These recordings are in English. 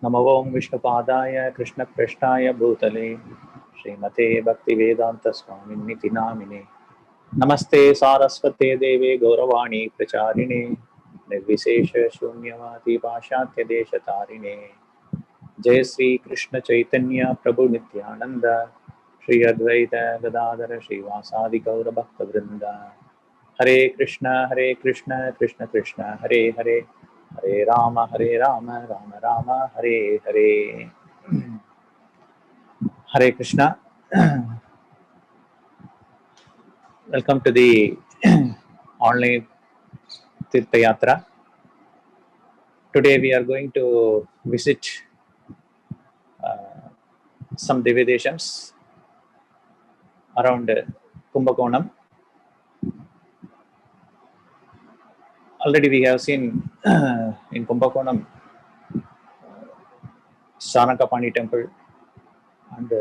नमो ओं विष्णुपादाय कृष्णप्रेष्ठाय भूतले श्रीमते भक्तिवेदान्तस्वामिन्निति नामिने। नमस्ते सारस्वते देवे गौरवाणी प्रचारिणे निर्विशेष शून्यवादी पाशात्यदेशतारिणे। जय श्री कृष्ण चैतन्य प्रभु नित्यानंद श्री अद्वैत गदाधर श्रीवासादि गौर भक्त वृंद। हरे Krishna Krishna Krishna Hare Hare Hare Ram Ram Ram Hare Hare. Hare Krishna. Welcome to the online Tirtha Yatra. Today we are going to visit some Divyadeshams around Kumbakonam. Already we have seen in Kumbakonam Sanakapani temple and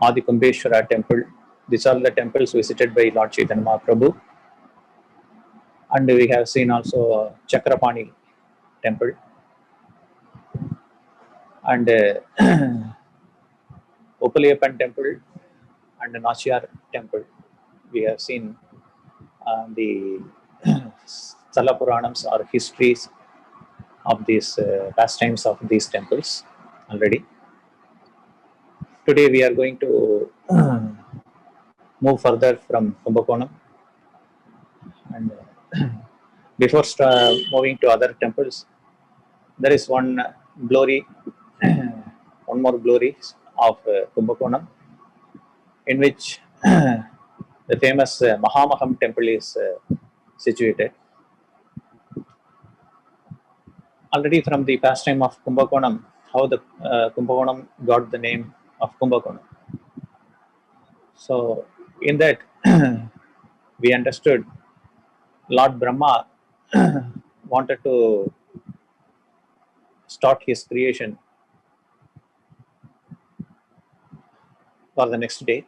Adi Kumbeshwara temple. These are the temples visited by Lord Chaitanya Mahaprabhu. And we have seen also Chakrapani temple and Uppaliyappan temple and Nachiyar temple. We have seen the Sthala Puranams or histories of these pastimes of these temples already. Today we are going to move further from Kumbakonam, and before moving to other temples, there is one glory, one more glory of Kumbakonam, in which the famous Mahamaham temple is situated. Already from the pastime of Kumbakonam, how the Kumbakonam got the name of Kumbakonam. So, in that, we understood Lord Brahma wanted to start his creation for the next day,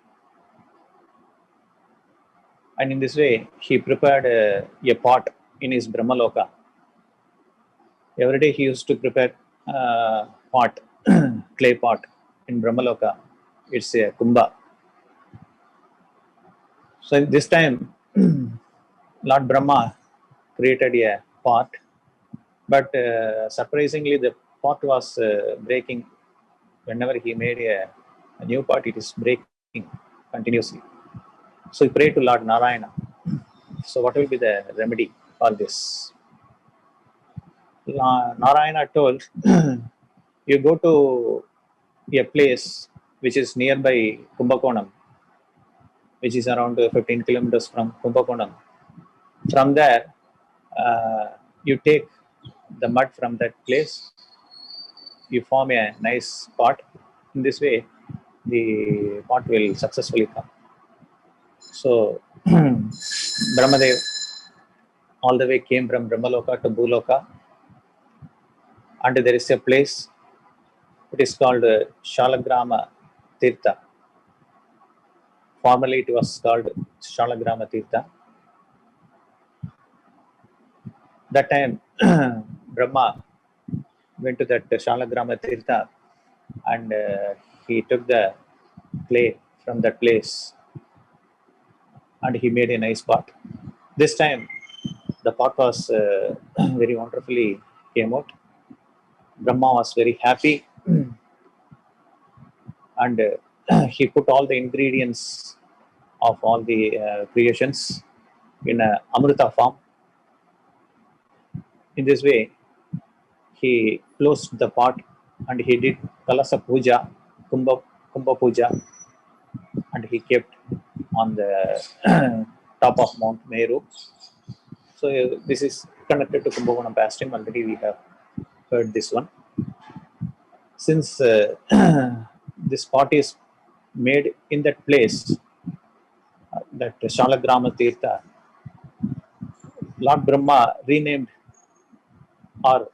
and in this way, he prepared a pot in his Brahmaloka. Every day, he used to prepare pot, clay pot in Brahmaloka. It's a kumbha. So, this time, Lord Brahma created a pot, but surprisingly, the pot was breaking. Whenever he made a new pot, it is breaking continuously. So he prayed to Lord Narayana. So, what will be the remedy for this? Narayana told, you go to a place which is nearby Kumbakonam, which is around 15 kilometers from Kumbakonam. From there, you take the mud from that place, you form a nice pot. In this way, the pot will successfully come. So, Brahmadev all the way came from Brahmaloka to Bhuloka, and there is a place, it is called Shalagrama Tirtha. Formerly, it was called Shalagrama Tirtha. That time, Brahma went to that Shalagrama Tirtha and he took the clay from that place and he made a nice pot. This time, the pot was very wonderfully came out. Brahma was very happy and he put all the ingredients of all the creations in a Amrita form. In this way, he closed the pot and he did Kalasa Puja, Kumbha Puja, and he kept on the top of Mount Meru. So this is connected to Kumbakonam pastime. Already we have heard this one. Since this pot is made in that place, that Shalagrama Tirtha, Lord Brahma renamed, or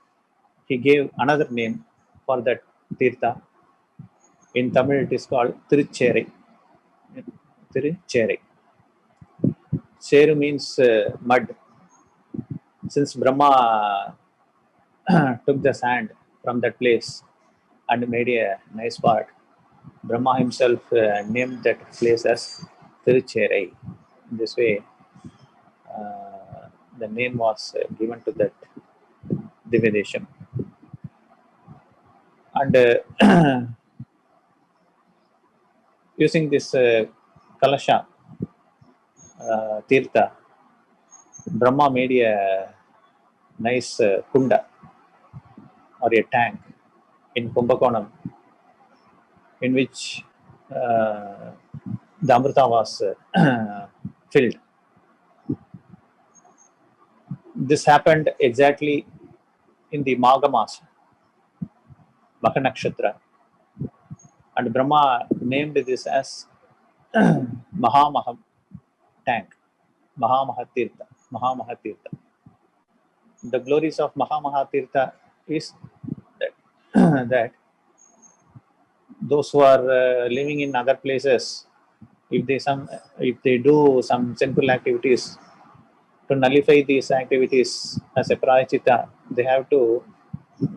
he gave another name for that Tirtha. In Tamil, it is called Tirucherai. Tirucherai. Cheru means mud. Since Brahma took the sand from that place, and made a nice part. Brahma himself named that place as Tirucherai. In this way, the name was given to that Divyadesham. And using this Kalasha Tirtha, Brahma made a nice kunda or a tank in Kumbakonam, in which the Amrita was filled. This happened exactly in the Magha Masa, Magha Nakshatra, and Brahma named this as Mahamaham tank, Mahamahatirtha, Mahamahatirtha. The glories of Mahamahatirtha is that, that those who are living in other places, if they do some sinful activities, to nullify these activities as a prayachita, they have to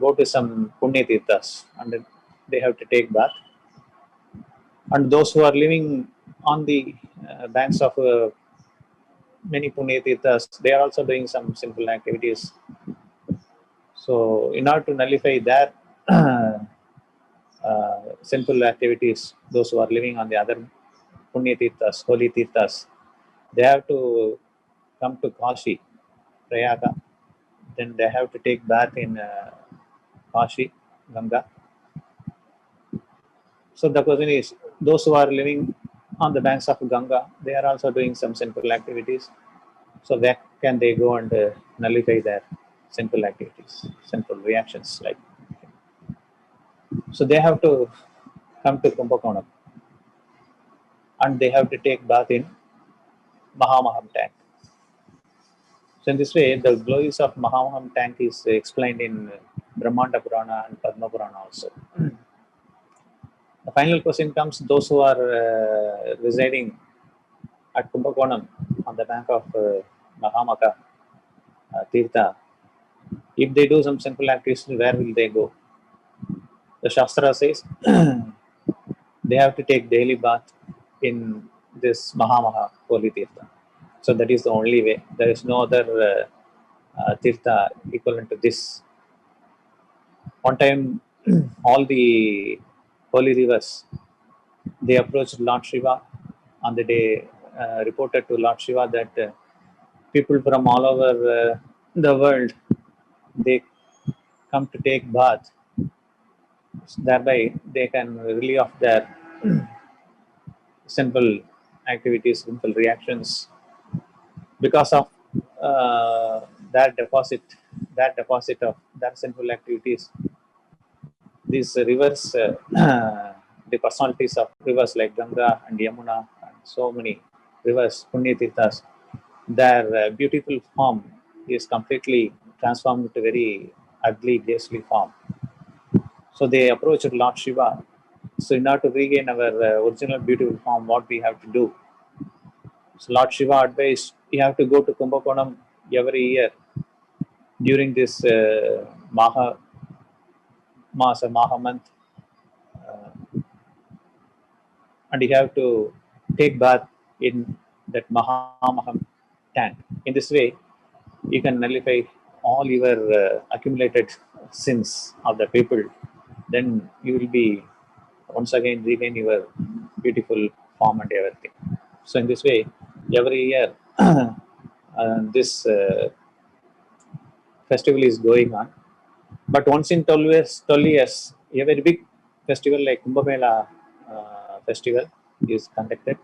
go to some punya tirthas and they have to take bath. And those who are living on the banks of many punya tirthas, they are also doing some sinful activities. So, in order to nullify their sinful activities, those who are living on the other punya tirthas, holy tirthas, they have to come to Kashi, Prayaga. Then they have to take bath in Kashi, Ganga. So the question is, those who are living on the banks of Ganga, they are also doing some sinful activities. So where can they go and nullify their sinful activities, sinful reactions? Like, so they have to come to Kumbakonam and they have to take bath in Mahamaham tank. So in this way, the glories of Mahamaham tank is explained in Brahmanda Purana and Padma Purana also. The final question comes: those who are residing at Kumbakonam on the bank of Mahamaka Tirtha, if they do some sinful activities, where will they go? The Shastra says they have to take daily bath in this Mahamaha holy Tirtha. So that is the only way. There is no other Tirtha equivalent to this. One time, all the holy rivers, they approached Lord Shiva on the day, reported to Lord Shiva that people from all over the world, they come to take bath. Thereby, they can relieve of their sinful activities, sinful reactions, because of that deposit of their sinful activities. These rivers, the personalities of rivers like Ganga and Yamuna and so many rivers, Punya Tirthas, their beautiful form is completely transformed to very ugly, ghastly form. So they approached Lord Shiva. So in order to regain our original beautiful form, what we have to do? So Lord Shiva advised, you have to go to Kumbakonam every year during this Maha month, and you have to take bath in that Mahamaham tank. In this way, you can nullify all your accumulated sins of the people. Then you will be once again regain your beautiful form and everything. So in this way, every year this festival is going on. But once in 12 years, a very big festival like Kumbh Mela festival is conducted.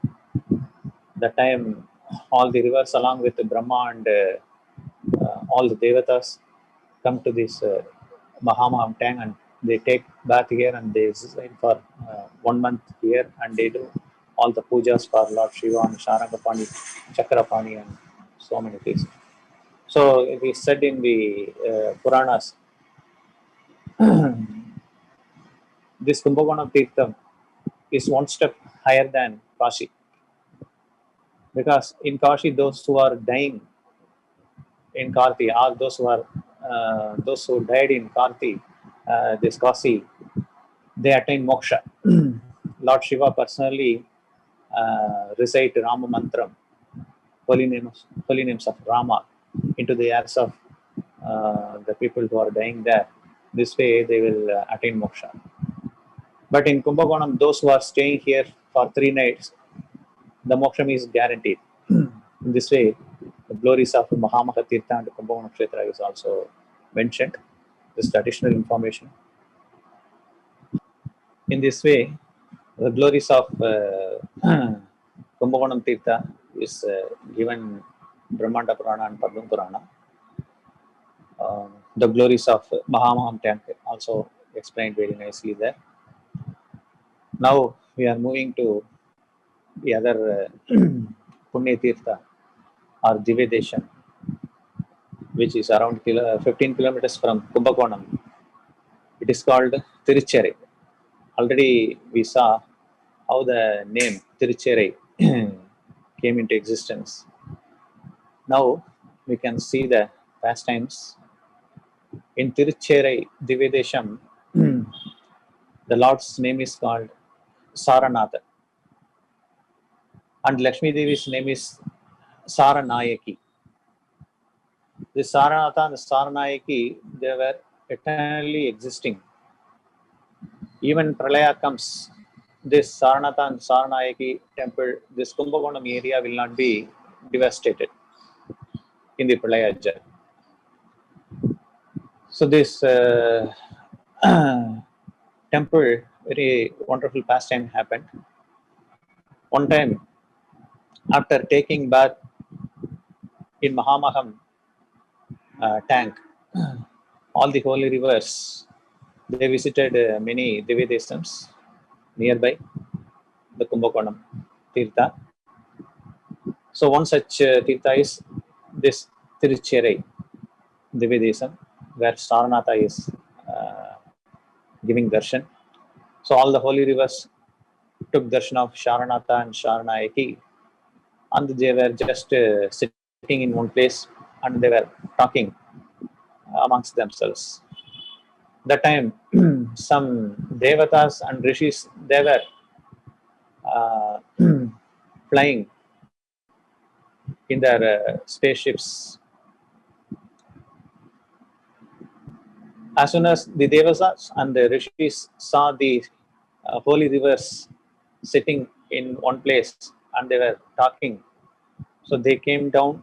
That time, all the rivers along with Brahma and all the devatas come to this Mahamaham tank and they take bath here and they reside for 1 month here and they do all the pujas for Lord Shiva and Sharangapani, Chakrapani and so many things. So it is said in the Puranas, this Kumbakonam Tirtham is one step higher than Kashi. Because in Kashi, those who are dying in Karti, those who died in Karti, this Kasi, they attain moksha. Lord Shiva personally recite Rama Mantram, holy names of Rama, into the ears of the people who are dying there. This way they will attain moksha. But in Kumbakonam, those who are staying here for 3 nights, the moksham is guaranteed. In this way, the glories of Mahamaha Tirtha and Kumbakonam Kshetra is also mentioned. This additional information. In this way, the glories of Kumbakonam Tirtha is given Brahmanda Purana and Padma Purana. The glories of Mahamaham tank also explained very nicely there. Now we are moving to the other Punya Tirtha or Divya which is around 15 kilometers from Kumbakonam. It is called Tirucherai. Already we saw how the name Tirucherai came into existence. Now we can see the pastimes. In Tirucherai Divya the Lord's name is called Saranatha, and Lakshmi Devi's name is Saranayaki. The Saranatha and the Saranayaki, they were eternally existing. Even Pralaya comes, this Saranatha and Saranayaki temple, this Kumbakonam area will not be devastated in the Pralaya Jal. So this temple, very wonderful pastime happened. One time, after taking bath in Mahamaham tank, all the holy rivers, they visited many Divyadesams nearby the Kumbakonam Tirtha. So one such Tirtha is this Tirucherai Divyadesam, where Saranatha is giving darshan. So all the holy rivers took darshan of Saranatha and Saranayaki, and they were just sitting in one place and they were talking amongst themselves. That time, some devatas and rishis, they were flying in their spaceships. As soon as the devatas and the rishis saw the holy rivers sitting in one place and they were talking, so they came down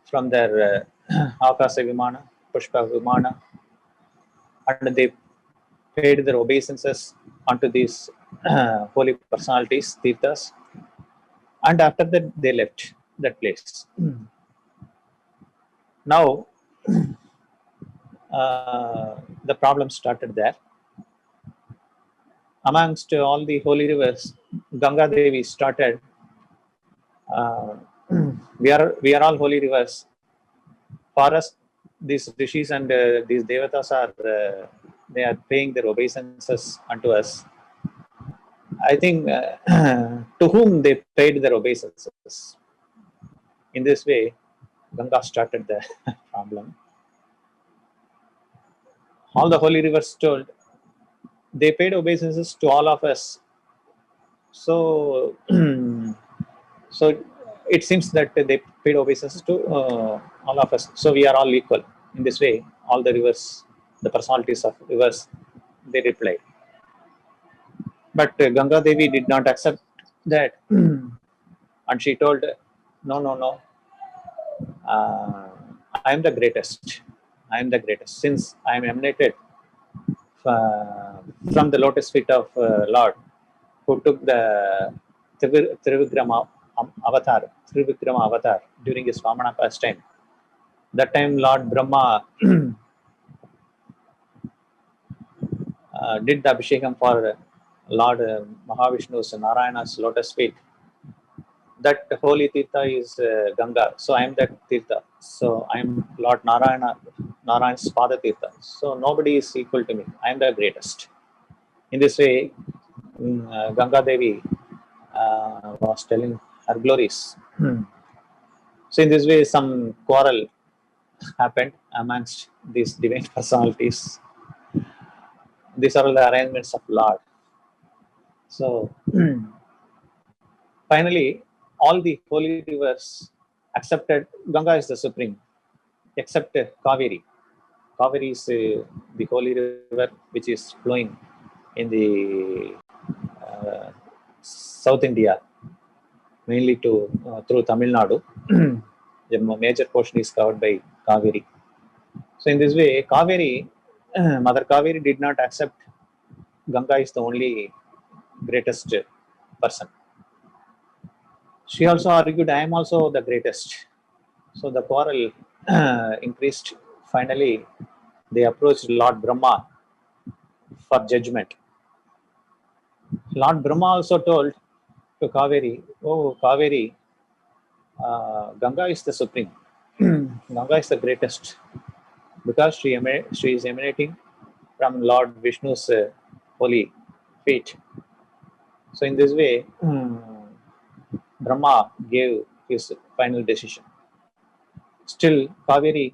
from their Akasa Vimana, Pushpa Vimana, and they paid their obeisances unto these holy personalities, Tirthas, and after that they left that place. Now the problem started there. Amongst all the holy rivers, Ganga Devi started. We are all holy rivers. For us, these rishis and these devatas are they are paying their obeisances unto us. I think to whom they paid their obeisances. In this way, Ganga started the problem. All the holy rivers told they paid obeisances to all of us. So, so it seems that they paid obeisances to all of us. So we are all equal. In this way, all the rivers, the personalities of rivers, they replied. But Ganga Devi did not accept that, and she told, "No, no, no. I am the greatest. I am the greatest. Since I am emanated from the lotus feet of Lord, who took the Trivikrama avatar during his Vamana pastime. That time, Lord Brahma did the Abhishekam for Lord Mahavishnu's Narayana's lotus feet. That holy Tirtha is Ganga. So I am that Tirtha. So I am Lord Narayan's father Tirtha. So nobody is equal to me. I am the greatest. In this way, Ganga Devi was telling her glories. So in this way, some quarrel happened amongst these divine personalities. These are all the arrangements of Lord. So finally, all the holy rivers accepted Ganga is the supreme, except Kaveri. Kaveri is the holy river which is flowing in the uh, South India, mainly to through Tamil Nadu. The major portion is covered by Kaveri. So in this way, Kaveri, Mother Kaveri did not accept Ganga is the only greatest person. She also argued, I am also the greatest. So the quarrel increased. Finally, they approached Lord Brahma for judgment. Lord Brahma also told to Kaveri, oh Kaveri, Ganga is the supreme. Ganga is the greatest because she is emanating from Lord Vishnu's holy feet. So in this way, Brahma gave his final decision. Still, Kaveri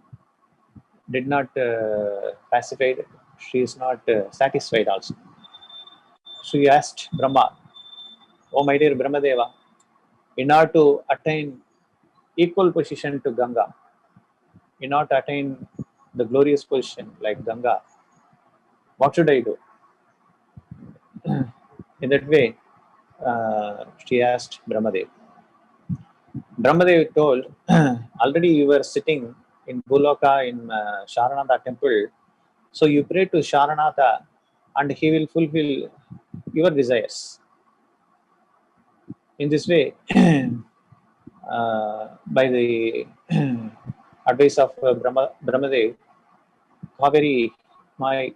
did not pacified. She is not satisfied also. She asked Brahma, oh my dear Brahmadeva, in order to attain equal position to Ganga, in order to attain the glorious position like Ganga, what should I do? In that way, she asked Brahmadev. Brahmadev told, already you were sitting in Buloka in Sharanatha temple, so you pray to Sharanatha and he will fulfill your desires. In this way, by the advice of Brahmadev, Kaveri, my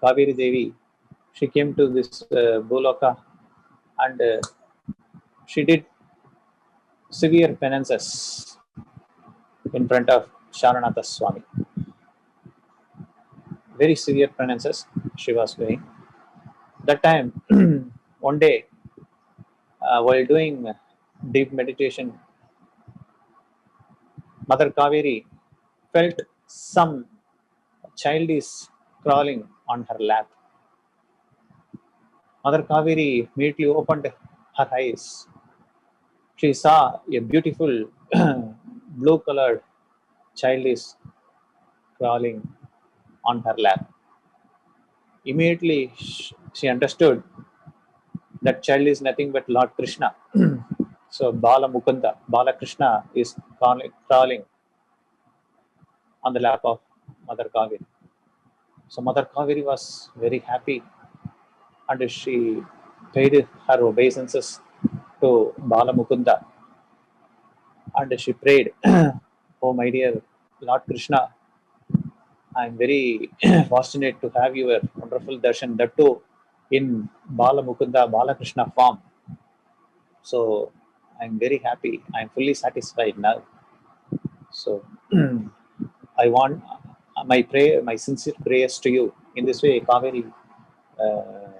Kaveri Devi, she came to this Buloka and she did severe penances in front of Sharanatha Swami. Very severe penances she was doing. That time, one day, while doing deep meditation, Mother Kaveri felt some child is crawling on her lap. Mother Kaveri immediately opened her eyes. She saw a beautiful blue colored child is crawling on her lap. Immediately she understood that child is nothing but Lord Krishna. So Bala Mukunda, Bala Krishna is crawling on the lap of Mother Kaveri. So Mother Kaveri was very happy and she paid her obeisances to Bala Mukunda and she prayed, oh my dear Lord Krishna, I am very fortunate to have your wonderful darshan, that too in Bala Mukunda, Bala Krishna form. So I am very happy. I am fully satisfied now. So I want my prayer, my sincere prayers to you. In this way, Kaveri,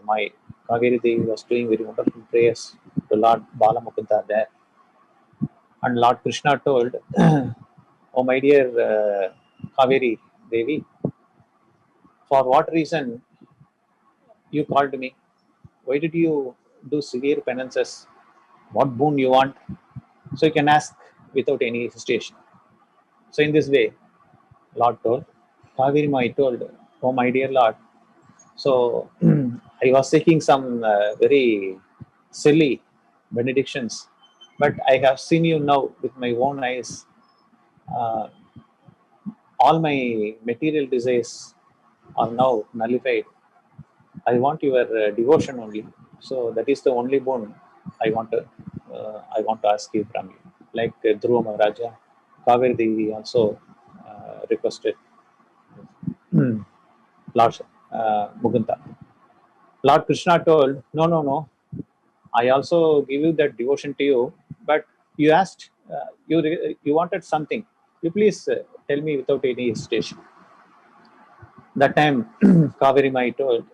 my Kaveri Devi was doing very wonderful prayers to Lord Bala Mukunda there. And Lord Krishna told, oh my dear Kaveri Devi, for what reason you called me? Why did you do severe penances? What boon you want? So you can ask without any hesitation. So in this way, Lord told, Kaveri Mai told, oh my dear Lord, so I was seeking some very silly benedictions, but I have seen you now with my own eyes. Uh, all my material desires are now nullified. I want your devotion only. So that is the only boon I want to ask you from you. Like Dhruva Maharaja, Kaveri Devi also requested Lord Mukunda. Lord Krishna told, no, no, no. I also give you that devotion to you, but you asked, you wanted something. You please tell me without any hesitation. That time, Kaveri Mai told,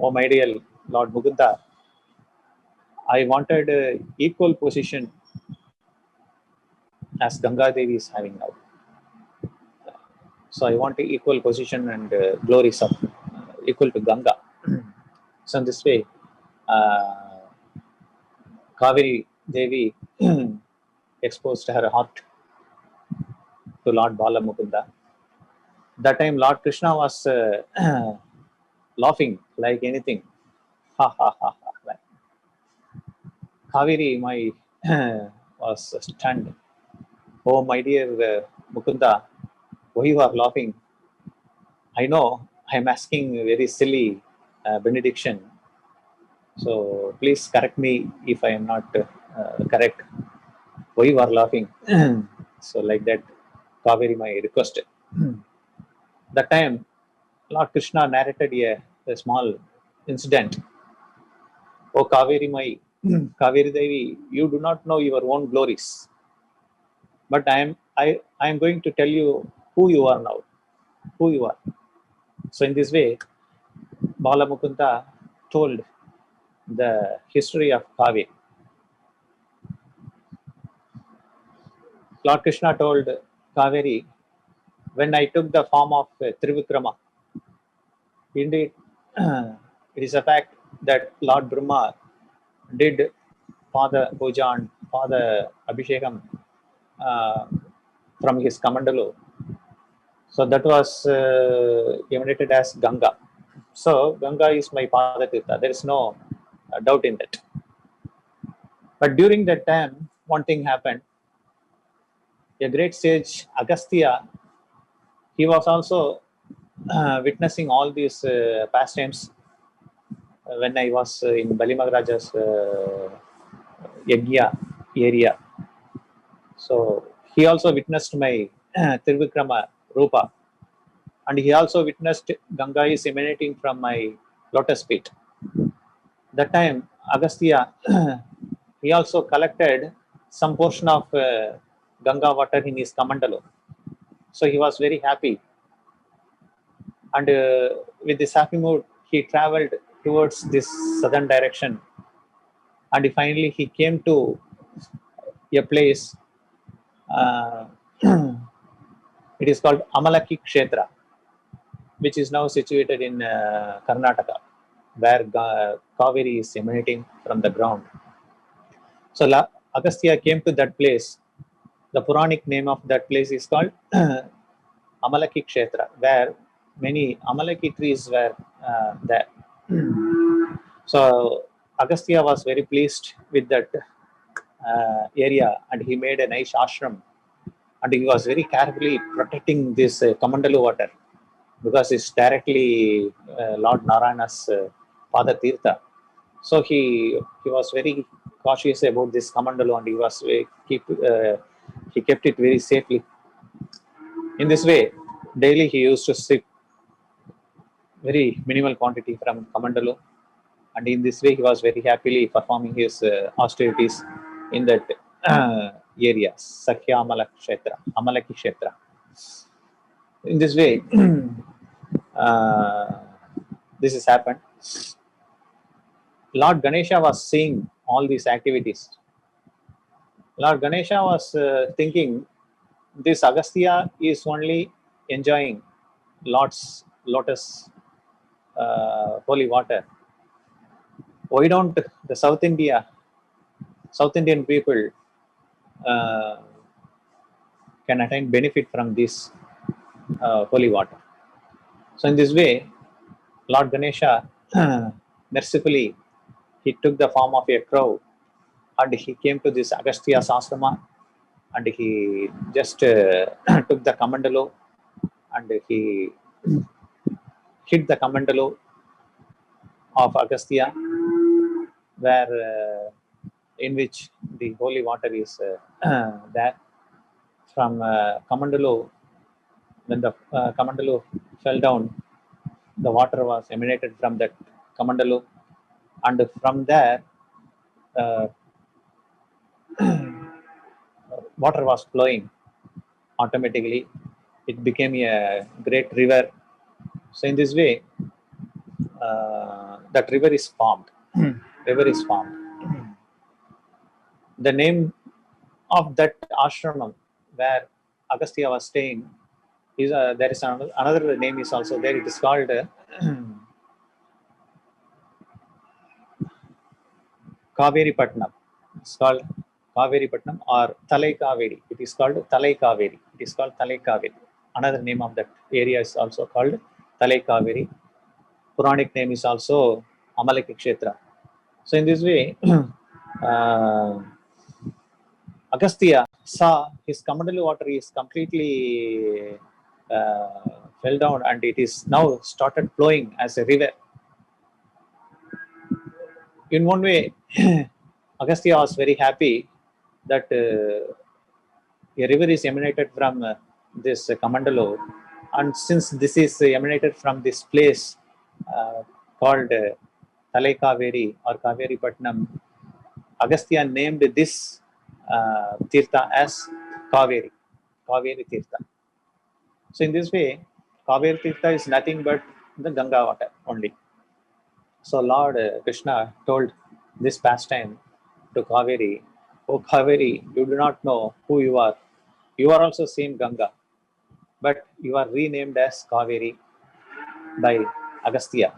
oh my dear Lord Mukunda, I wanted equal position as Ganga Devi is having now. So I want equal position and glories of equal to Ganga. So in this way, Kaveri Devi exposed her heart to Lord Balamukunda. That time Lord Krishna was laughing like anything. Ha ha ha ha. Like, Kaveri, my was stunned. Oh, my dear Mukunda, why you are laughing? I know I am asking a very silly benediction. So please correct me if I am not correct. Why you are laughing? So like that, Kaveri my requested. That time, Lord Krishna narrated a small incident. Oh Kaveri my Kaveri Devi, you do not know your own glories. But I am going to tell you who you are now. Who you are. So in this way, Balamukunda told the history of Kaveri. Lord Krishna told Kaveri, when I took the form of Trivikrama, indeed, it is a fact that Lord Brahma did Father Puja and Father Abhishekam uh, from his Kamandalu. So that was emanated as Ganga. So Ganga is my Father Tirtha. There is no doubt in that. But during that time, one thing happened. A great sage, Agastya, he was also witnessing all these pastimes when I was in Balimagaraja's Yagya area. So he also witnessed my Trivikrama Rupa, and he also witnessed Ganga is emanating from my lotus feet. That time, Agastya, he also collected some portion of Ganga water in his Kamandalu. So he was very happy, and with this happy mood, he traveled towards this southern direction, and finally he came to a place. Uh, it is called Amalaki Kshetra, which is now situated in Karnataka, where Kaveri is emanating from the ground. So Agastya came to that place. The Puranic name of that place is called Amalaki Kshetra, where many Amalaki trees were there. So Agastya was very pleased with that area, and he made a nice ashram, and he was very carefully protecting this Kamandalu water because it's directly Lord Narayana's Father Tirtha. So he was very cautious about this Kamandalu, and he kept it very safely. In this way, daily he used to sip very minimal quantity from Kamandalu, and in this way he was very happily performing his austerities in that area, Sakhya Amalaki Kshetra. In this way, uh, this has happened. Lord Ganesha was seeing all these activities. Lord Ganesha was thinking this Agastya is only enjoying Lord's lotus holy water. Why don't the South Indian people uh, can attain benefit from this holy water? So in this way, Lord Ganesha mercifully he took the form of a crow, and he came to this Agastya ashrama, and he just took the Kamandalu, and he hit the Kamandalu of Agastya, where in which the holy water is there. From Kamandalu, when the Kamandalu fell down, the water was emanated from that Kamandalu, and from there, uh, water was flowing automatically. It became a great river. So in this way, that river is formed. River is formed. The name of that ashram where Agastya was staying is there is another name is also there. It is called Kaveri Patnam. It's called Kaveripatnam or Thalai Kaveri. It is called Thalai Kaveri. It is called Thalai Kaveri. Another name of that area is also called Thalai Kaveri. Puranic name is also Amalaki Kshetra. So in this way, Agastya saw his Kamandalu water is completely fell down and it is now started flowing as a river. In one way, Agastya was very happy that a river is emanated from this Kamandalu, and since this is emanated from this place called Thalai Kaveri or Kaveri Patnam, Agastya named this Tirtha as Kaveri, Kaveri Tirtha. So in this way, Kaveri Tirtha is nothing but the Ganga water only. So Lord Krishna told this pastime to Kaveri, "Oh Kaveri, you do not know who you are. You are also same Ganga, but you are renamed as Kaveri by Agastya.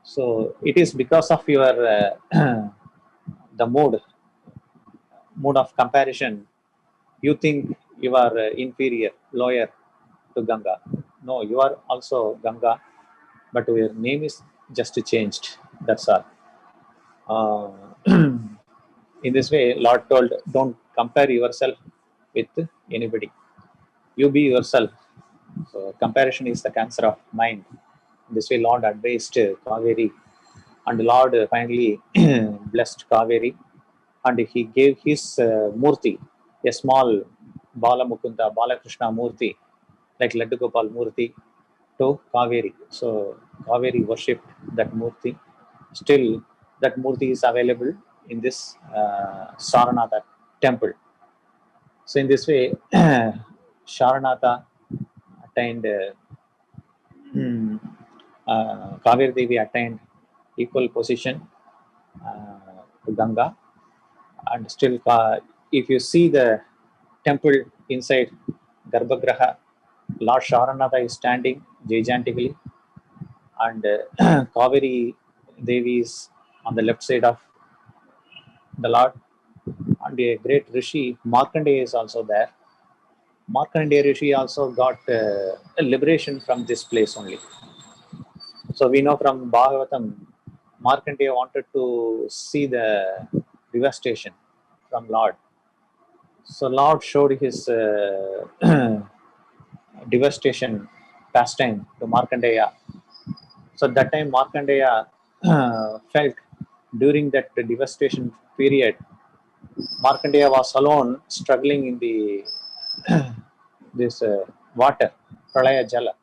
So it is because of your the mood of comparison. You think you are inferior, lower to Ganga. No, you are also Ganga, but your name is just changed. That's all." In this way, Lord told, "Don't compare yourself with anybody. You be yourself." So comparison is the cancer of mind. In this way, Lord advised Kaveri, and Lord finally blessed Kaveri, and he gave his Murti, a small Bala Mukunda, Bala Krishna Murti, like Laddu Gopal Murti, to Kaveri. So Kaveri worshipped that Murti. Still, that Murti is available in this Saranatha temple. So in this way, Sharanatha attained, Kaveri Devi attained equal position to Ganga. And still, if you see the temple inside Garbhagraha, Lord Sharanatha is standing gigantically, and Kaveri Devi is on the left side of the Lord, and a great Rishi Markandeya is also there. Markandeya Rishi also got a liberation from this place only. So we know from Bhagavatam, Markandeya wanted to see the devastation from Lord. So Lord showed his devastation pastime to Markandeya. So that time Markandeya felt during that devastation period, Markandeya was alone struggling in the this water, Pralaya Jala,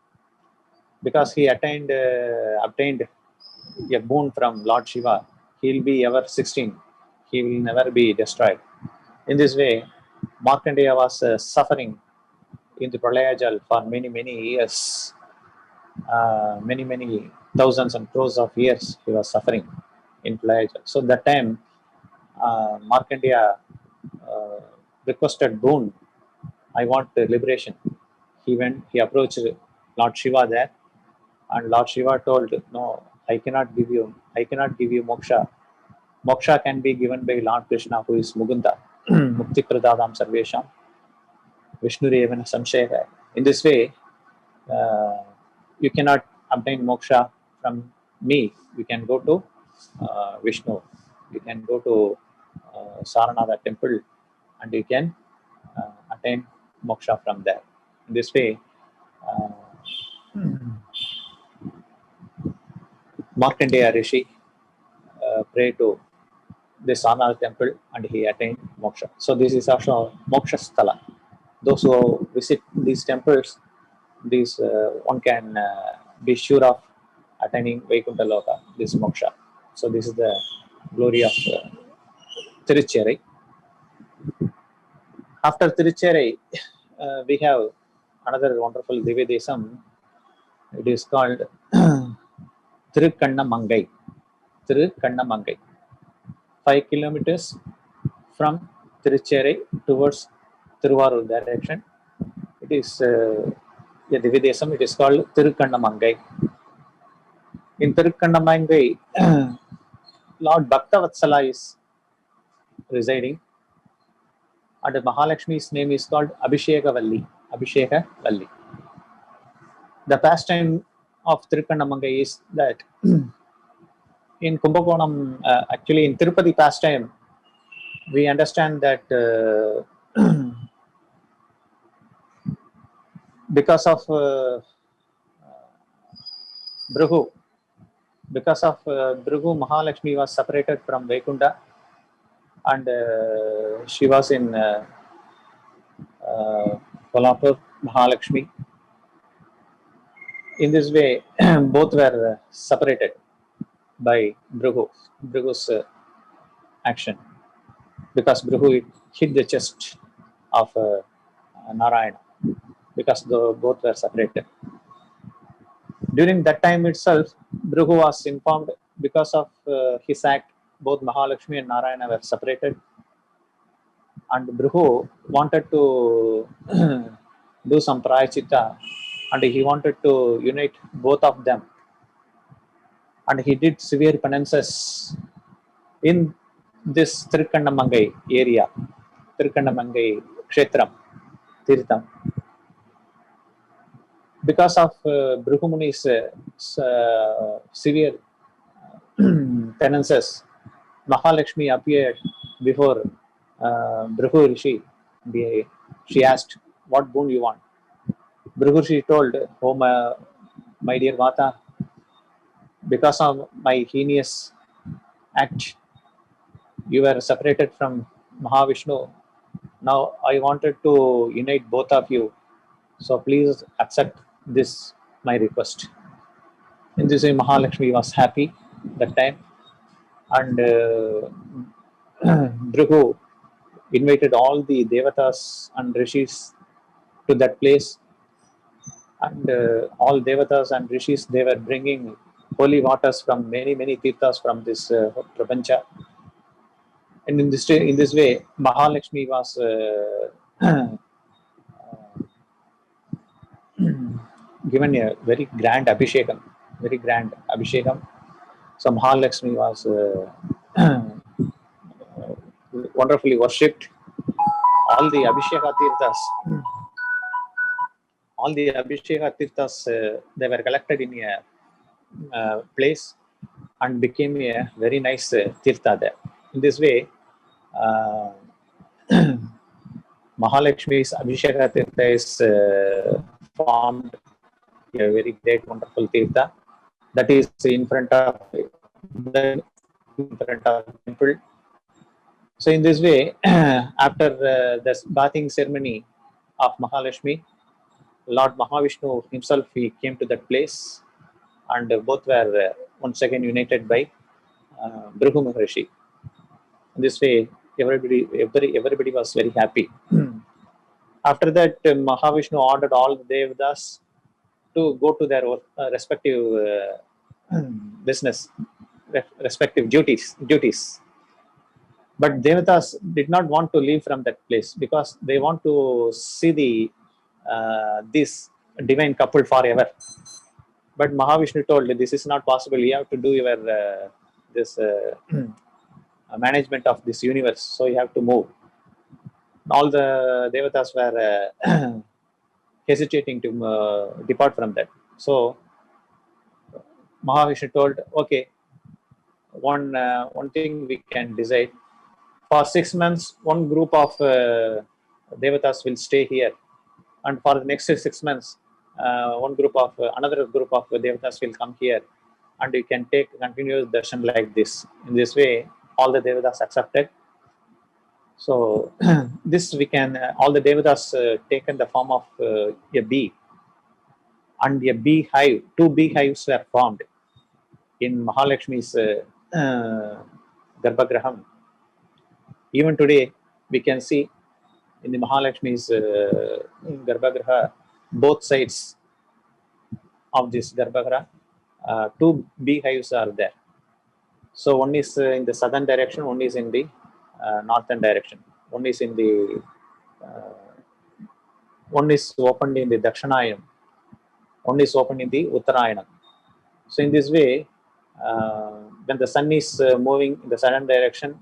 because he obtained a boon from Lord Shiva. He will be ever 16. He will never be destroyed. In this way, Markandeya was suffering in the Pralaya Jal for many years. Many thousands and crores of years he was suffering in Pralaya Jal. So that time, Markandeya requested boon. I want liberation. He approached Lord Shiva there, and Lord Shiva told, "No, I cannot give you moksha. Moksha can be given by Lord Krishna, who is Mukunda, Mukti Pradadam Sarvesham, Vishnu Revana Samshaya." In this way, you cannot obtain moksha from me. You can go to Vishnu. You can go to Saranatha temple, and you can attain moksha from there. In this way, Markandeya Rishi prayed to the Saranatha temple and he attained moksha. So this is also moksha sthala. Those who visit these temples, one can be sure of attaining Vaikuntha Loka, this moksha. So this is the glory of Tirucherai. After Tirucherai, we have another wonderful Divya Desam. It is called Tirukkannamangai. Tirukkannamangai. 5 kilometers from Tirucherai towards Tiruvarur direction. It is a Divya Desam. It is called Tirukkannamangai. In Tirukkannamangai, Lord Bhaktavatsala is residing, and Mahalakshmi's name is called Abhishekavalli. Abhishekavalli. The pastime of Tirukkannamangai is that in Kumbakonam, actually in Tirupati pastime, we understand that because of Bhrigu, Mahalakshmi was separated from Vaikunta, and she was in Kolhapur, Mahalakshmi. In this way, both were separated by Bhrigu's action, because Bhrigu hit the chest of Narayana, because both were separated. During that time itself, Bhrigu was informed, because of his act, both Mahalakshmi and Narayana were separated, and Bhrigu wanted to do some prayachitta, and he wanted to unite both of them, and he did severe penances in this Tirukkannamangai area, Tirukkannamangai Kshetram, Tirtham. Because of Bhrigu Muni's severe penances, Mahalakshmi appeared before Bhrigu Rishi. She asked, "What boon you want?" Bhrigu Rishi told, "Oh, my dear Mata, because of my heinous act, you were separated from Mahavishnu. Now I wanted to unite both of you. So please accept this, my request." In this way, Mahalakshmi was happy that time, and Bhrigu invited all the Devatas and Rishis to that place, and all Devatas and Rishis, they were bringing holy waters from many tirthas from this Prapancha. And in this way, Mahalakshmi was given a very grand abhishekam. So Mahalakshmi was wonderfully worshipped. All the Abhisheka Tirthas, they were collected in a place and became a very nice Tirtha there. In this way, Mahalakshmi's Abhisheka Tirtha is formed a very great, wonderful Tirtha that is in front of the temple. So in this way, after the bathing ceremony of Mahalakshmi, Lord Mahavishnu himself, he came to that place, and both were once again united by Bhrigu Maharishi. In this way, everybody was very happy. After that, Mahavishnu ordered all the Devatas to go to their respective business, respective duties. But Devatas did not want to leave from that place, because they want to see this divine couple forever. But Mahavishnu told, "This is not possible. You have to do your this management of this universe. So you have to move." All the Devatas were hesitating to depart from that. So Mahavishnu told, "Okay, one thing we can decide. For 6 months, one group of Devatas will stay here, and for the next 6 months, another group of Devatas will come here, and you can take continuous darshan like this." In this way, all the Devatas accepted. So this we can all the Devatas taken the form of a bee, and a beehive. 2 beehives were formed in Mahalakshmi's Garbhagraham. Even today, we can see in the Mahalakshmi's Garbhagraha, both sides of this Garbhagraha, 2 beehives are there. So one is in the southern direction, one is in the northern direction. One is opened in the Dakshinayam, one is opened in the Uttarayanam. So in this way, when the sun is moving in the southern direction,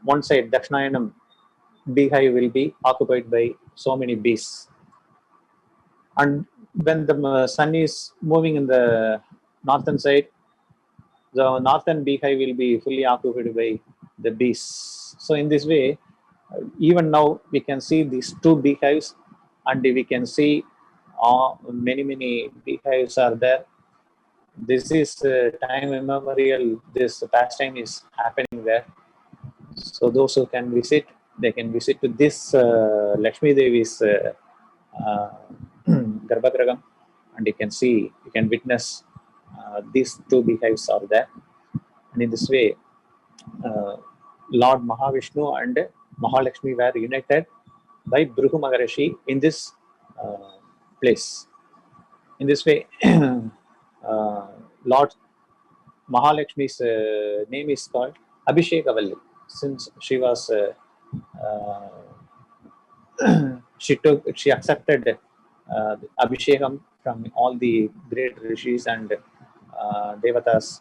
one side, Dakshinayanam beehive will be occupied by so many bees. And when the sun is moving in the northern side, the northern beehive will be fully occupied by the bees. So in this way, even now we can see these two beehives, and we can see many beehives are there. This is time immemorial. This pastime is happening there. So those who can visit, they can visit to this Lakshmi Devi's uh, Garbhagraham, and you can witness these two beehives are there. And in this way, uh, Lord Mahavishnu and Mahalakshmi were united by Bhrigu Maharishi in this uh, place. In this way, Lord Mahalakshmi's name is called Abhishekavalli, since she was uh, she accepted Abhishekam from all the great rishis and devatas,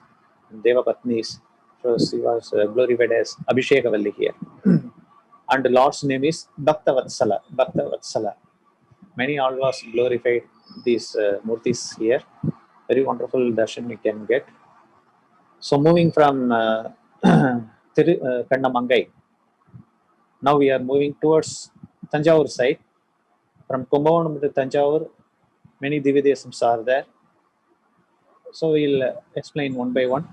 devapatnis. So she was glorified as Abhishekavalli here. And the Lord's name is Bhaktavatsala. Bhaktavatsala. Many alvas glorified these murtis here. Very wonderful darshan we can get. So moving from Kandamangai, now we are moving towards Tanjavur side. From Kumbakonam to Tanjavur, many Divyadesams are there. So we'll explain one by one.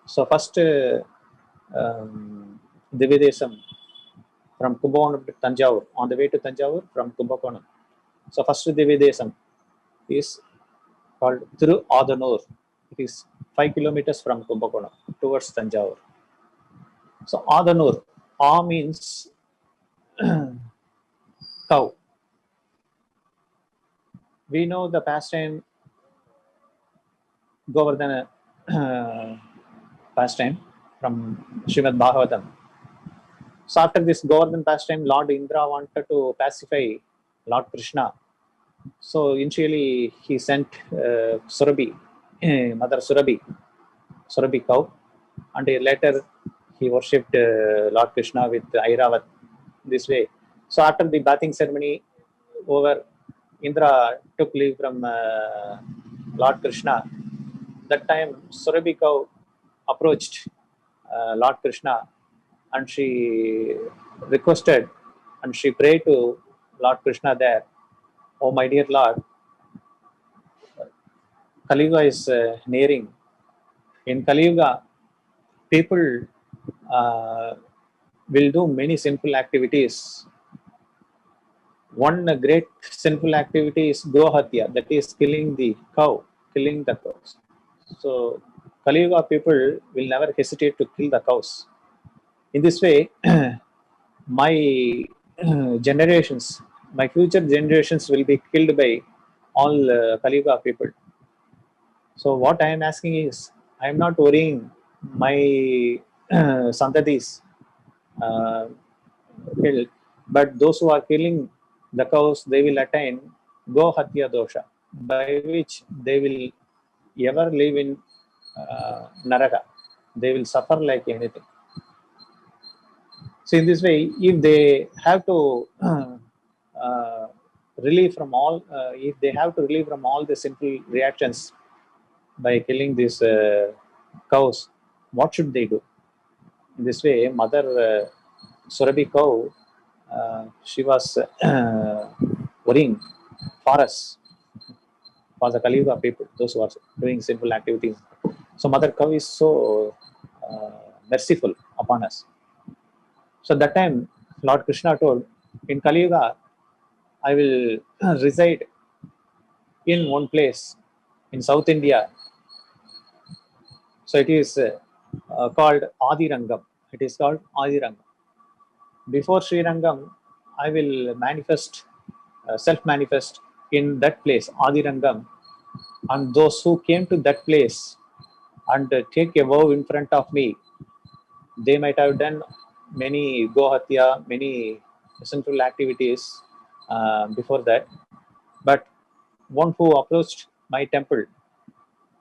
So first Divyadesam from Kumbakonam to Tanjavur, on the way to Tanjavur from Kumbakonam. So first Divyadesam is called Thiru Adanur. It is 5 kilometers from Kumbakonam towards Tanjavur. So Adanur, A means cow. We know the pastime Govardhana pastime from Srimad Bhagavatam. So after this Govardhan pastime, Lord Indra wanted to pacify Lord Krishna. So initially he sent Surabhi, Mother Surabhi cow, and later he worshipped Lord Krishna with Airavat this way. So after the bathing ceremony over, Indra took leave from Lord Krishna. That time Surabhi cow approached Lord Krishna, and she requested and she prayed to Lord Krishna there, "Oh my dear Lord, Kali Yuga is nearing. In Kali Yuga, people uh, will do many sinful activities. One great sinful activity is Gohatya, that is killing the cow, killing the cows. So Kali Yuga people will never hesitate to kill the cows. In this way, my generations, my future generations will be killed by all Kali Yuga people. So what I am asking is, I am not worrying my santadis uh, killed, but those who are killing the cows, they will attain Go Hatya Dosha, by which they will ever live in Naraka. They will suffer like anything. So in this way, if they have to relieve from all, if they have to relieve from all the sinful reactions by killing these cows, what should they do? In this way, Mother Surabhi cow, she was worrying for us, for the Kali Yuga people, those who are doing sinful activities. So Mother cow is so merciful upon us. So that time, Lord Krishna told, in Kali Yuga, I will reside in one place in South India. So it is called Adirangam. It is called Adirangam. Before Sri Rangam, I will manifest, self-manifest in that place, Adirangam. And those who came to that place and take a vow in front of me, they might have done many Gohatya, many sinful activities before that. But one who approached my temple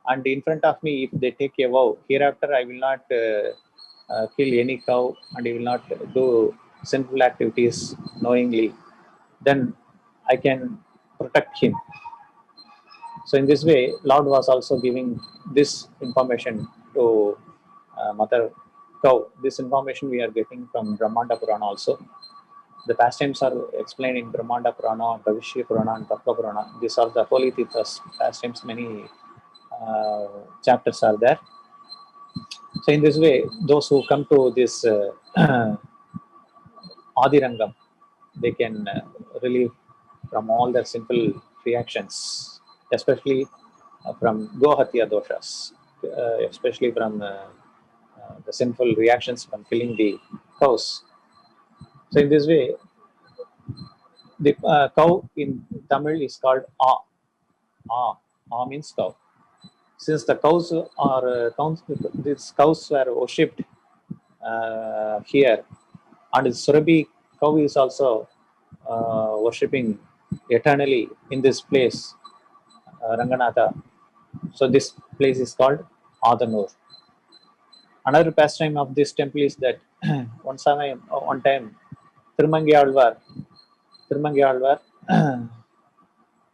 and in front of me, if they take a vow, hereafter I will not kill any cow and he will not do sinful activities knowingly, then I can protect him. So in this way, Lord was also giving this information to Mother Cow. This information we are getting from Brahmanda Purana also. The pastimes are explained in Brahmanda Purana, Bhavishya Purana, and Tattva Purana. These are the holy Tirthas pastimes. Many chapters are there. So in this way, those who come to this Adirangam, they can relieve from all their simple reactions, especially from Gohatya doshas, especially from the sinful reactions from killing the cows. So in this way, the cow in Tamil is called A. A. A means cow. Since the cows are these cows were worshipped here, and Surabhi cow is also worshipping eternally in this place, Ranganatha. So this place is called Adanur. Another pastime of this temple is that one time Tirumangiyalvar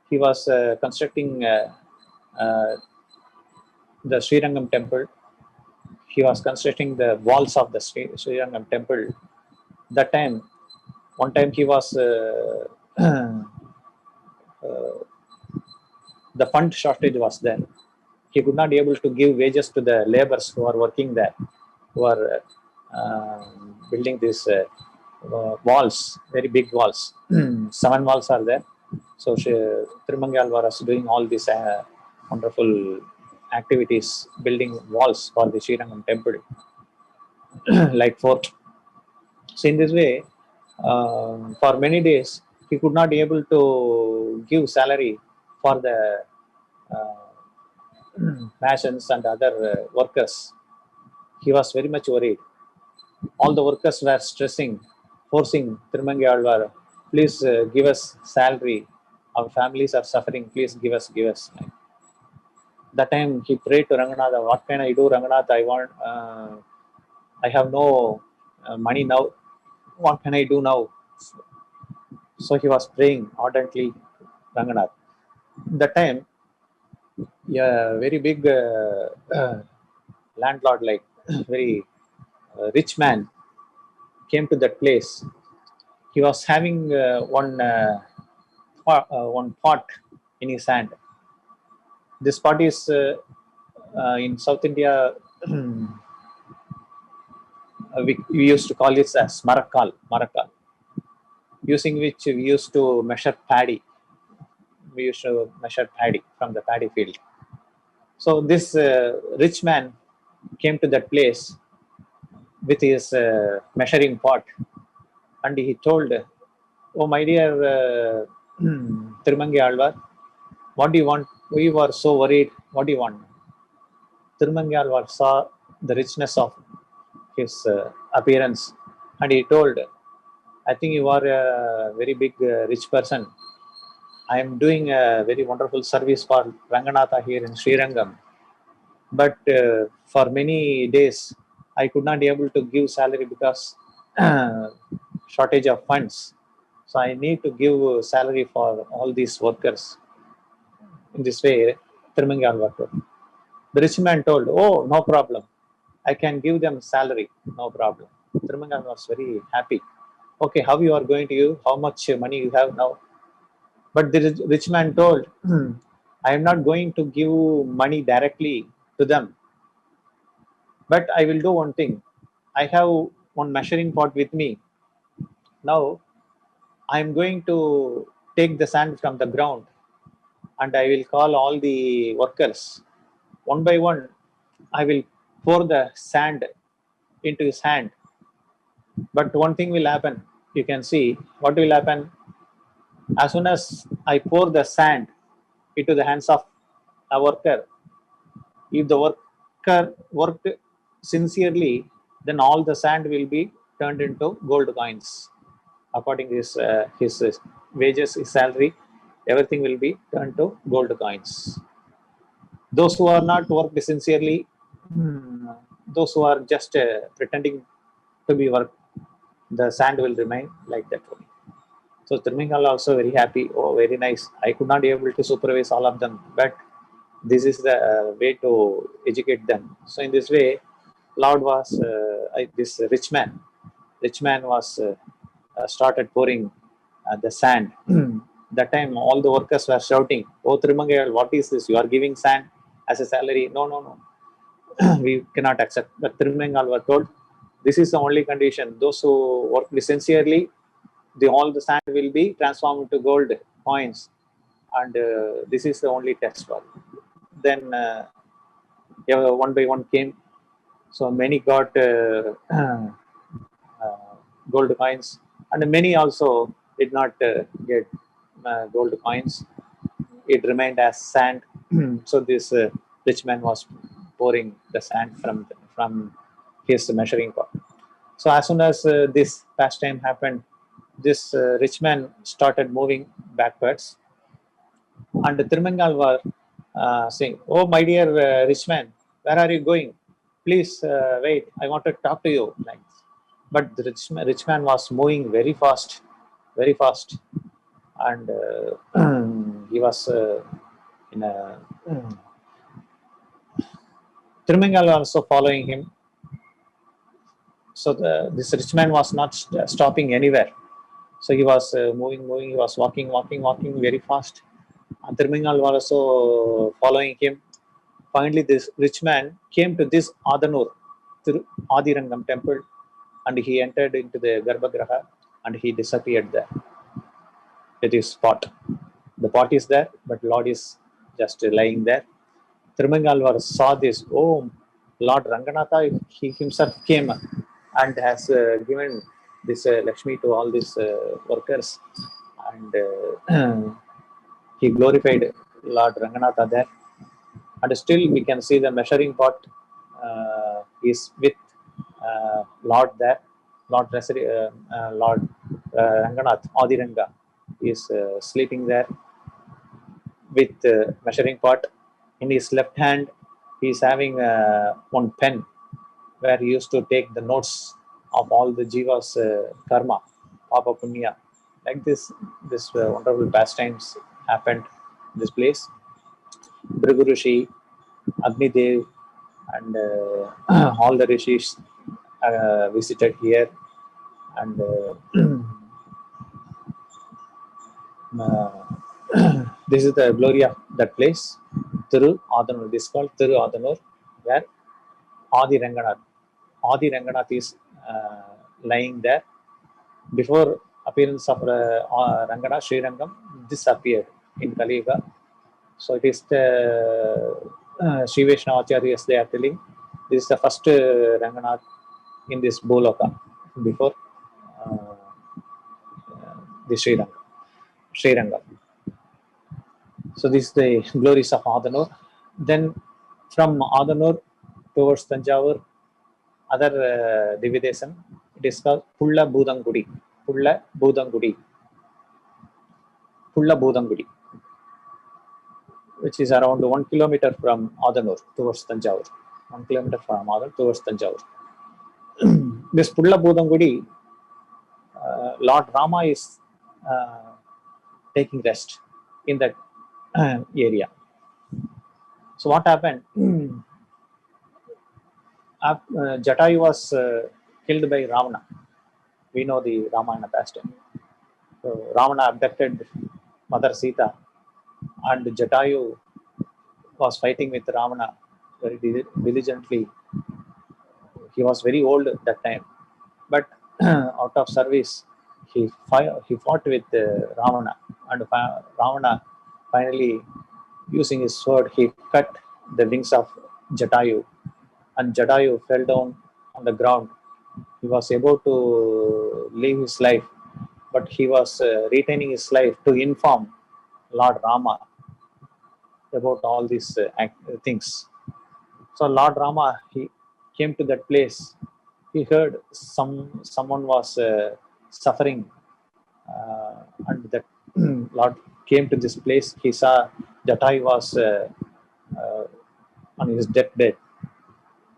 he was constructing uh, the Srirangam temple. He was constructing the walls of the Srirangam temple. That time, one time he was the fund shortage was there. He could not be able to give wages to the laborers who are working there, who are building these walls, very big walls. 7 walls are there. So Tirumangiyalvar was doing all these wonderful activities, building walls for the Srirangam temple, like fort. So in this way, for many days, he could not be able to give salary for the masons and other workers. He was very much worried. All the workers were stressing, forcing Tirumangiyalvar, please give us salary. Our families are suffering. Please give us, give us. That time he prayed to Ranganatha, what can I do, Ranganatha? I have no money now. What can I do now? So he was praying ardently, Ranganath. That time, a very big landlord, like very rich man, came to that place. He was having one pot in his hand. This pot is in South India. We used to call it as marakal, using which we used to measure paddy. We used to measure paddy from the paddy field. So this rich man came to that place with his measuring pot, and he told, "Oh, my dear Tirumangiyalvar, what do you want? We were so worried. What do you want?" Tirumangiyalvar saw the richness of his appearance, and he told, "I think you are a very big rich person. I am doing a very wonderful service for Ranganatha here in Srirangam. But for many days, I could not be able to give salary because shortage of funds. So I need to give salary for all these workers." In this way, Tirumangiyalvar told. The rich man told, "Oh, no problem. I can give them salary, no problem." Tirumangiyalvar was very happy. "Okay, how you are going to give? How much money you have now?" But the rich man told, "I am not going to give money directly to them, but I will do one thing. I have one measuring pot with me. Now I am going to take the sand from the ground and I will call all the workers. One by one, I will pour the sand into his hand. But one thing will happen. You can see what will happen. As soon as I pour the sand into the hands of a worker, if the worker worked sincerely, then all the sand will be turned into gold coins. According to his wages, his salary, everything will be turned to gold coins. Those who are not worked sincerely, those who are just pretending to be work, the sand will remain like that only. So Tirungal also very happy. Oh, very nice. I could not be able to supervise all of them, but this is the way to educate them. So in this way, Lord was this rich man was started pouring the sand. That time, all the workers were shouting, "Oh, Trimangal, what is this? You are giving sand as a salary?" No, no, no. We cannot accept. But Trimangal were told, "This is the only condition. Those who work sincerely, all the sand will be transformed into gold coins, and this is the only test for you." Then yeah, one by one came. So many got gold coins, and many also did not get gold coins. It remained as sand. So this rich man was pouring the sand from his measuring pot. So as soon as this pastime happened, this rich man started moving backwards, and Tirumangal was saying, "Oh, my dear rich man, where are you going? Please wait. I want to talk to you." Like, but the rich man was moving very fast, and he was in a. Tirumangal also following him. So this rich man was not stopping anywhere. So he was moving. He was walking very fast. And Tirumangal was also following him. Finally, this rich man came to this Adanur, Adirangam temple, and he entered into the Garbhagraha and he disappeared there with his pot. The pot is there, but Lord is just lying there. Tirumangalvar saw this. Oh, Lord Ranganatha, he himself came and has given this Lakshmi to all these workers, and he glorified Lord Ranganatha there. And still we can see the measuring pot is with Lord there. Lord Ranganath Adiranga is sleeping there with measuring pot. In his left hand, he is having one pen where he used to take the notes of all the jivas karma, papa punya. Like this wonderful pastimes happened in this place. Bhrigu Rishi, Agni Dev, and all the rishis visited here, and this is the glory of that place, Thiru Adanur. This is called Thiru Adanur, where Adi Ranganath. Adi Ranganath is lying there. Before appearance of Ranganath, Sri Rangam, this appeared in Kali Yuga. So it is the Sri Vaishnava Acharyas, they are telling, this is the first Ranganath in this Boloka before the Sri Rangam. So this is the glories of Adanur. Then from Adanur towards Tanjavur, other Dividesam, it is called Pulla Budangudi. Pulla Budangudi. Pulla Budangudi, which is around 1 kilometer from Adanur towards Tanjavur. 1 kilometer from Adanur towards Tanjavur. This Pulla Budangudi, Lord Rama is taking rest in that area. So what happened? Jatayu was killed by Ravana. We know the Ramayana pastime. So Ravana abducted Mother Sita, and Jatayu was fighting with Ravana very diligently. He was very old at that time, but out of service, he fought with Ravana, and Ravana finally, using his sword, he cut the wings of Jatayu, and Jatayu fell down on the ground. He was able to live his life, but he was retaining his life to inform Lord Rama about all these things. So Lord Rama, he came to that place. He heard someone was suffering, and that Lord came to this place. He saw Jatai was on his deathbed.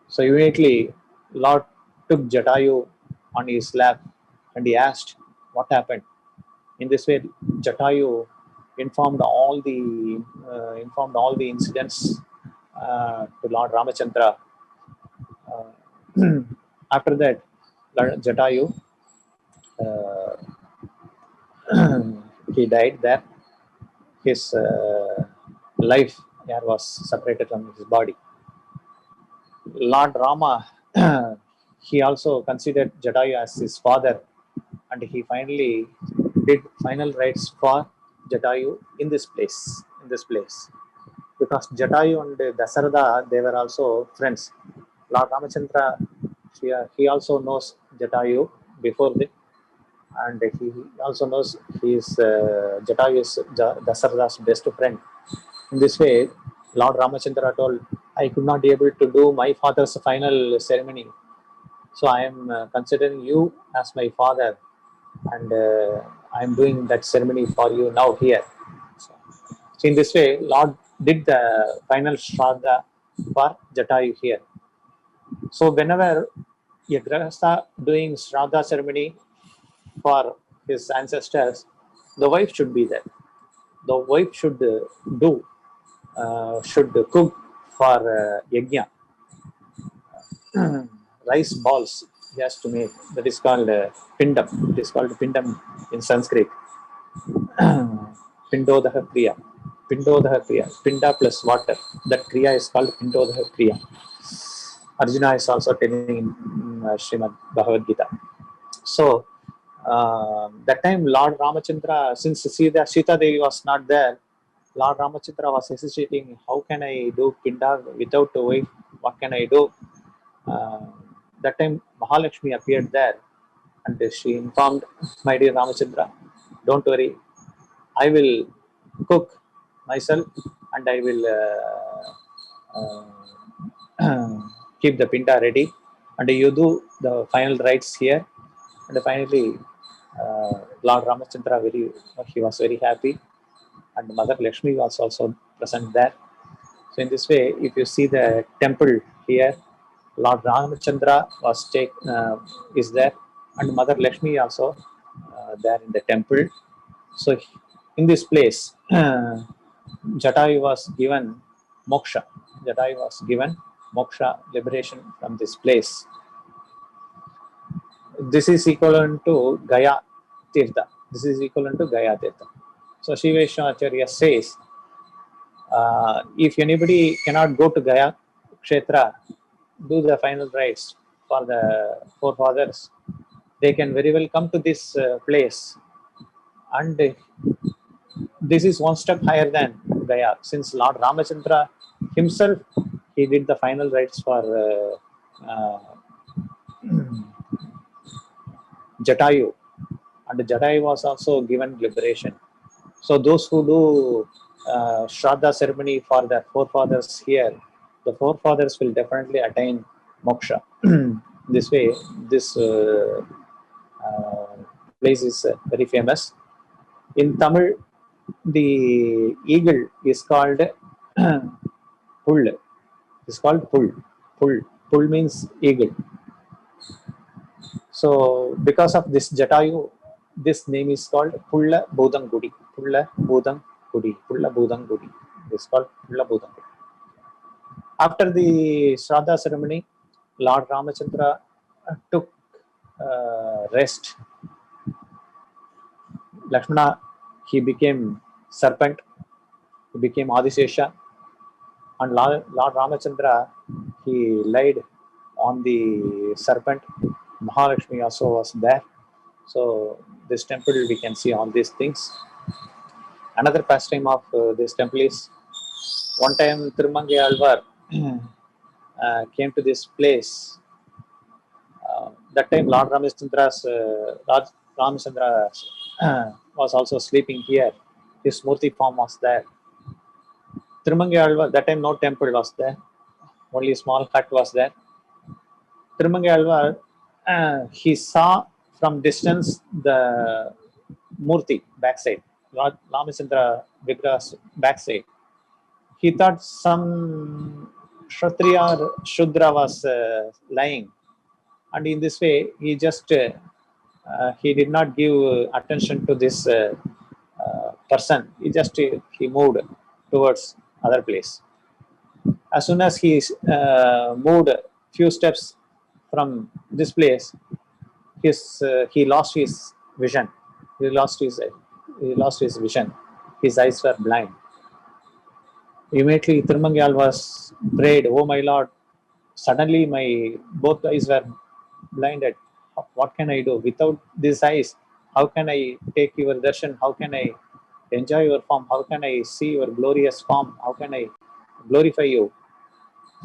So immediately Lord took Jatayu on his lap and he asked what happened. In this way, Jatayu informed all the incidents to Lord Ramachandra. After that, Jatayu uh, he died there. His life there was separated from his body. Lord Rama, he also considered Jatayu as his father, and he finally did final rites for Jatayu in this place. Because Jatayu and Dasaratha, they were also friends. Lord Ramachandra, he also knows Jatayu before the, and he also knows he is Jatayu is Dasaratha's best friend. In this way, Lord Ramachandra told, I could not be able to do my father's final ceremony. So I am considering you as my father, and I am doing that ceremony for you now here. So in this way, Lord did the final Shraddha for Jatayu here. So whenever a Grahastha doing Shraddha ceremony for his ancestors, the wife should be there. The wife should should cook for yajna. Rice balls he has to make. That is called pindam. It is called pindam in Sanskrit. Pindodaha kriya. Pindodaha kriya. Pinda plus water. That kriya is called Pindodaha kriya. Arjuna is also telling in Srimad Bhagavad Gita. So that time Lord Ramachandra, since Sita Devi was not there, Lord Ramachandra was hesitating. How can I do Pinda without a wife? What can I do? Uh, that time Mahalakshmi appeared there and she informed, my dear Ramachandra, don't worry, I will cook myself and I will keep the pinta ready and you do the final rites here. And finally, Lord Ramachandra, he was very happy and Mother Lakshmi was also present there. So in this way, if you see the temple here, Lord Ramachandra is there, and Mother Lakshmi also there in the temple. So in this place, Jatayu was given moksha. Jatayu was given moksha, liberation from this place. This is equivalent to Gaya Tirtha. This is equivalent to Gaya Tirtha. So Shiva Acharya says, if anybody cannot go to Gaya Kshetra, do the final rites for the forefathers, they can very well come to this place. And this is one step higher than Gaya, since Lord Ramachandra himself, he did the final rites for Jatayu, and Jatayu was also given liberation. So those who do Shraddha ceremony for their forefathers here, the forefathers will definitely attain moksha. This way, this place is very famous. In Tamil, the eagle is called Pull. It's called Pull. Pull. Pull means eagle. So because of this Jatayu, this name is called Pulla Bodangudi. Pulla Bodangudi. Pulla Bodangudi. It's called Pulla Bodangudi. After the Shraddha ceremony, Lord Ramachandra took rest. Lakshmana, he became serpent, he became Adisesha, and Lord Ramachandra, he laid on the serpent. Mahalakshmi also was there. So this temple, we can see all these things. Another pastime of this temple is, one time Tirumangai Alvar came to this place. That time Lord Ramachandra was also sleeping here. His Murti form was there. Tirumangai Alvar, that time no temple was there. Only small hut was there. Tirumangai Alvar, he saw from distance the Murti backside, Lord Ramachandra Vigraha's backside. He thought some Kshatriya or Shudra was lying, and in this way he did not give attention to this person. He moved towards other place. As soon as he moved few steps from this place, he lost his vision. He lost his he lost his vision. His eyes were blind. Immediately Tirumangal was prayed, "Oh my Lord, suddenly my both eyes were blinded. What can I do? Without these eyes, how can I take your darshan? How can I enjoy your form? How can I see your glorious form? How can I glorify you?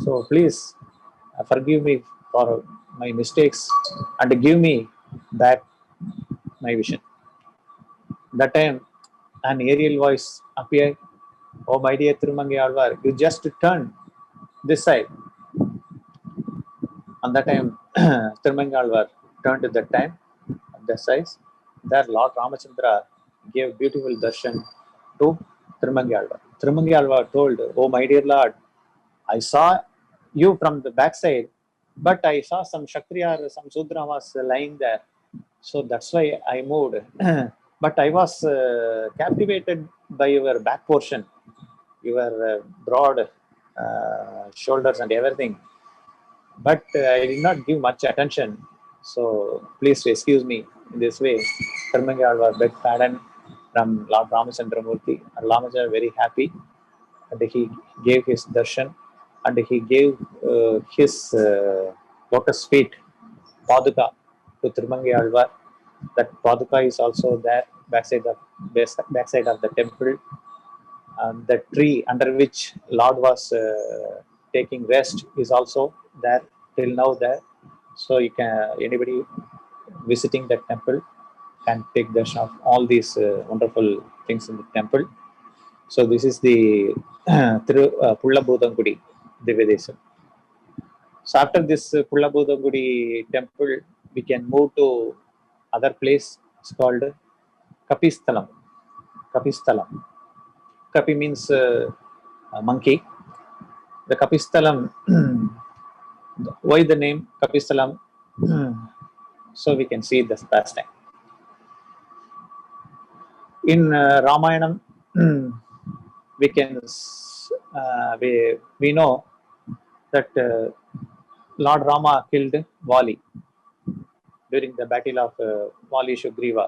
So please forgive me for my mistakes and give me back my vision." That time, an aerial voice appeared. "Oh, my dear Tirumangai, you just turn this side." On that time, Tirumangai turned at that time, the size. There, Lord Ramachandra gave beautiful darshan to Tirumangai. Tirumangai told, "Oh, my dear Lord, I saw you from the backside, but I saw some Kshatriya or some Sudra was lying there. So that's why I moved. But I was captivated by your back portion, your broad shoulders and everything. But I did not give much attention. So please excuse me in this way." Tirumangai was begged pardon from Lord Ramachandra Murthy. And Ramachandra very happy, and he gave his darshan, and he gave his lotus feet paduka to Tirumangai. That paduka is also there backside of the temple. The tree under which Lord was taking rest is also there till now there. So you can anybody visiting that temple can take darshan of all these wonderful things in the temple. So this is the Pullabudangudi Divyadesam. So after this Pullabudangudi temple, we can move to other place. It's called Kapisthalam. Kapisthalam. Kapi means monkey. The Kapisthalam. Why the name Kapisthalam? So we can see this pastime. In Ramayanam, we can we know that Lord Rama killed Vali during the battle of Vali Sugriva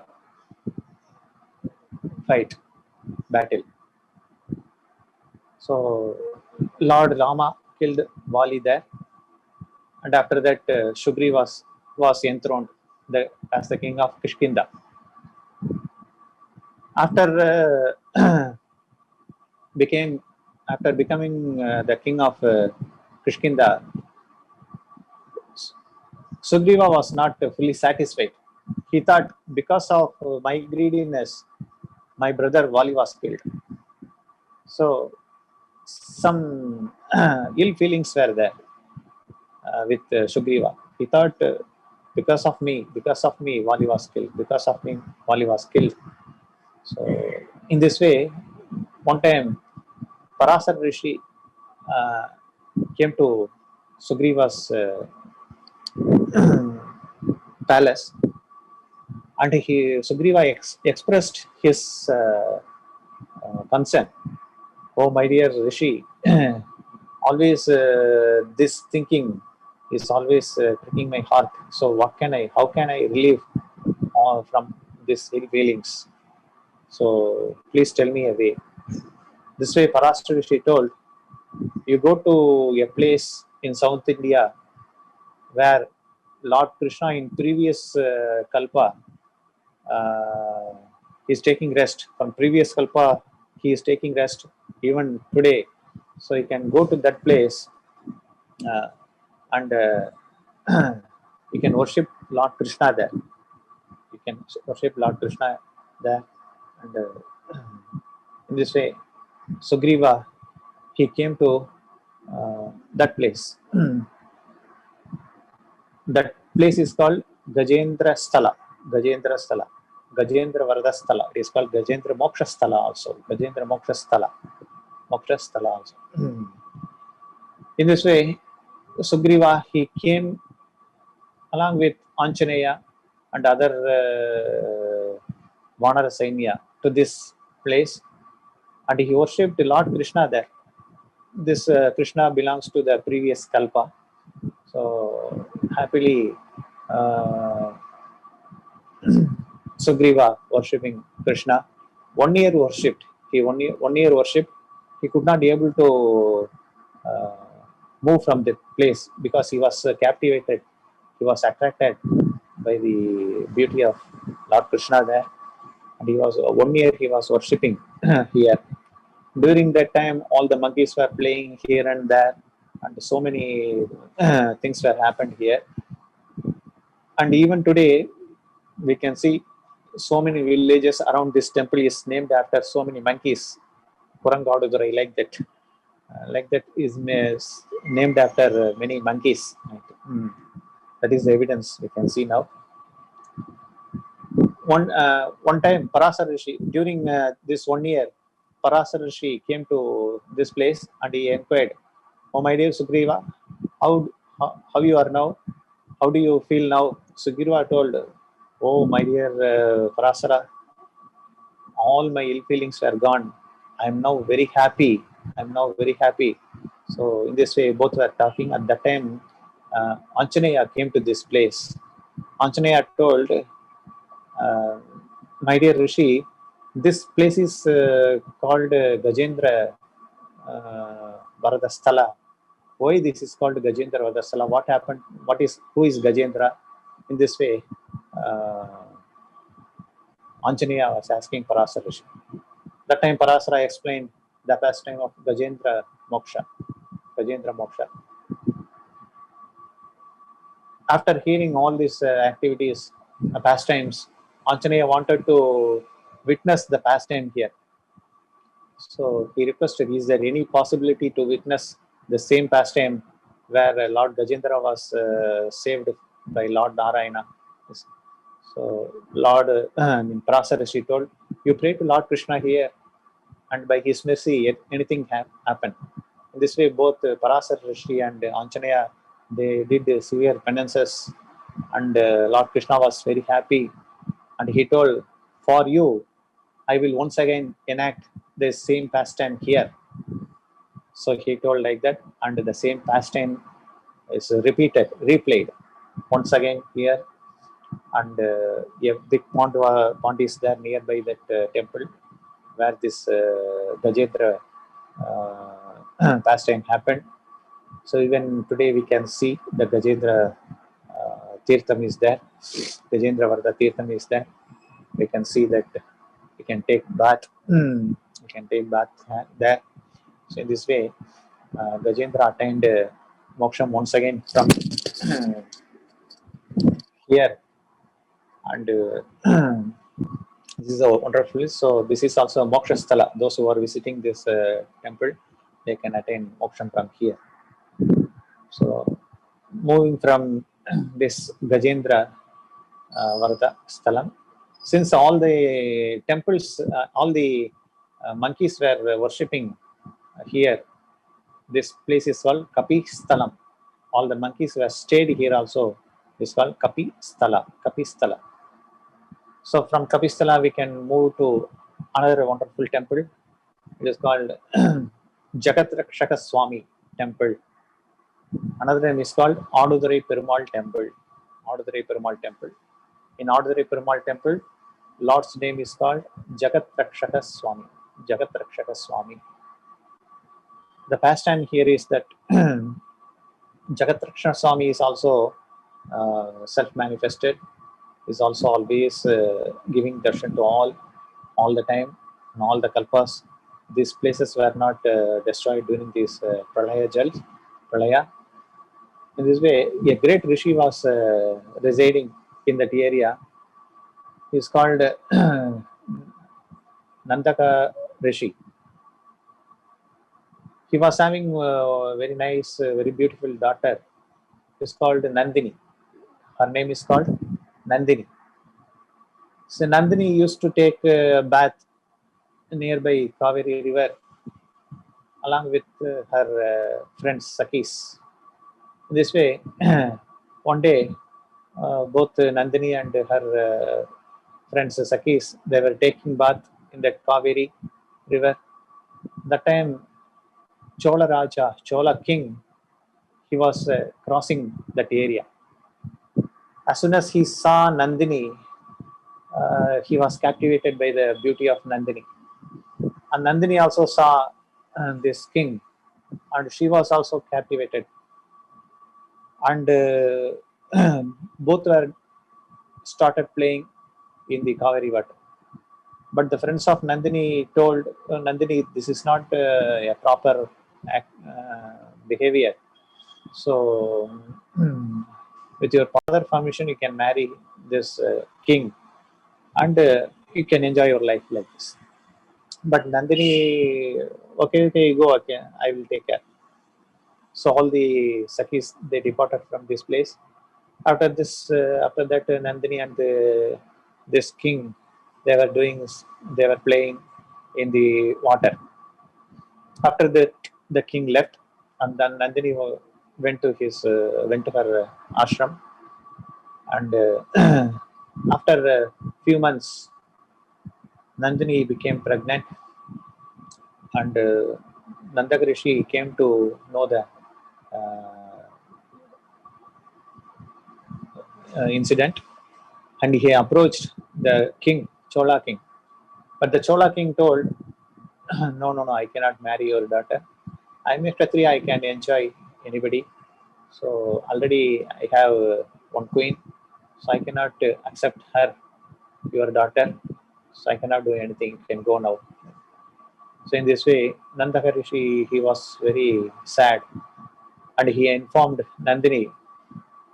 battle. So Lord Rama killed Vali there, and after that Sugriva was enthroned as the king of Kishkinda. After becoming the king of Kishkinda, Sugriva was not fully satisfied. He thought, because of my greediness, my brother Vali was killed. So some ill feelings were there with Sugriva. He thought, because of me, Vali was killed. Because of me, Vali was killed. So in this way, one time Parasar Rishi came to Sugriva's palace, and Sugriva expressed his concern. "Oh, my dear Rishi, always this thinking is always pricking my heart. So how can I relieve from these ill feelings? So please tell me a way." This way, Parasar Rishi told, "You go to a place in South India where Lord Krishna in previous Kalpa is taking rest. From previous Kalpa, he is taking rest even today. So you can go to that place and you can worship Lord Krishna there. You can worship Lord Krishna there." And in this way, Sugriva, he came to that place. That place is called Gajendra Sthala. Gajendra Sthala. Gajendra Varada Sthala. It is called Gajendra Moksha Sthala also. Gajendra Moksha Sthala. Moksha Sthala also. In this way, Sugriva, he came along with Anjaneya and other Vanara Sainya to this place, and he worshipped Lord Krishna there. This Krishna belongs to the previous Kalpa. So happily, uh, Sugriva worshipping Krishna. 1 year worshipped. He 1 year worshipped. He could not be able to uh, move from the place because he was captivated. He was attracted by the beauty of Lord Krishna there, and he was 1 year he was worshipping here. During that time, all the monkeys were playing here and there, and so many things were happened here. And even today, we can see so many villages around this temple is named after so many monkeys. Kurangadadurai, like that is named after many monkeys. Mm. That is the evidence we can see now. One time, Parasar Rishi, during this 1 year, Parasar Rishi came to this place and he inquired, "Oh, my dear Sugriva, how you are now? How do you feel now?" Sugriva told, "Oh, my dear Parasara, all my ill feelings were gone. I am now very happy. I am now very happy." So, in this way, both were talking. At that time, Anjaneya came to this place. Anjaneya told, uh, "My dear Rishi, this place is called Gajendra Varadasthala. Why this is called Gajendra Varadasthala? What happened? Who is Gajendra?" In this way, uh, Anjaneya was asking Parasara Rishi. That time Parasara explained the pastime of Gajendra Moksha. Gajendra Moksha. After hearing all these activities, pastimes, Anjaneya wanted to witness the pastime here. So he requested, "Is there any possibility to witness the same pastime where Lord Gajendra was saved by Lord Narayana?" So Lord Parasara Rishi told, "You pray to Lord Krishna here, and by his mercy anything happened." In this way, both Parasar Rishi and Anjaneya, they did severe penances, and Lord Krishna was very happy, and he told, "For you, I will once again enact the same pastime here." So he told like that, and the same pastime is replayed once again here, and a big pond is there nearby that temple where this Gajendra pastime happened. So even today we can see the Gajendra Tirtham is there. Gajendra Varda Tirtham is there. We can see that we can take bath. We can take bath there. So in this way, Gajendra attained moksham once again from here, and this is a wonderful. So this is also a moksha sthala. Those who are visiting this temple, they can attain moksham from here. So moving from this Gajendra Varda Sthalam, since all the temples, all the monkeys were worshipping here, this place is called Kapi Sthalam. All the monkeys who have stayed here also is called Kapi Sthala. Kapi Sthala. So from Kapi Sthala we can move to another wonderful temple. It is called Jagat Rakshaka Swami Temple. Another name is called Adudurai Perumal Temple. Adudurai Perumal Temple. In Adudurai Perumal Temple, Lord's name is called Jagat Rakshaka Swami. Jagat Rakshaka Swami. The pastime here is that Jagat Rakshaka Swami is also self-manifested, is also always giving darshan to all the time, and all the kalpas. These places were not destroyed during this Pralaya. In this way, a great rishi was residing in that area. He is called Nandaka Rishi. He was having a very nice, very beautiful daughter. It's called Nandini. Her name is called Nandini. So Nandini used to take a bath nearby Kaveri river along with her friends Sakis. In this way, one day, both Nandini and her friends Sakis, they were taking bath in that Kaveri river. That time, Chola Raja, Chola king, he was crossing that area. As soon as he saw Nandini, he was captivated by the beauty of Nandini. And Nandini also saw this king, and she was also captivated. And both were started playing in the Kaveri water. But the friends of Nandini told Nandini, this is not a proper behavior. So, with your father permission, you can marry this king, and you can enjoy your life like this. But Nandini, okay, okay, you go, okay, I will take care. So all the Sakis, they departed from this place. After that, Nandini and this king, they were playing in the water. After that, the king left, and then Nandini went to her ashram, and after a few months, Nandini became pregnant, and Nandakrishi came to know the uh, incident, and he approached the king, Chola king. But the Chola king told, no, no, no, I cannot marry your daughter. I'm a Kshatriya, I can enjoy anybody. So already I have one queen, so I cannot accept her, your daughter. So I cannot do anything. You can go now. So in this way, Nandaka Rishi, he was very sad, and he informed Nandini,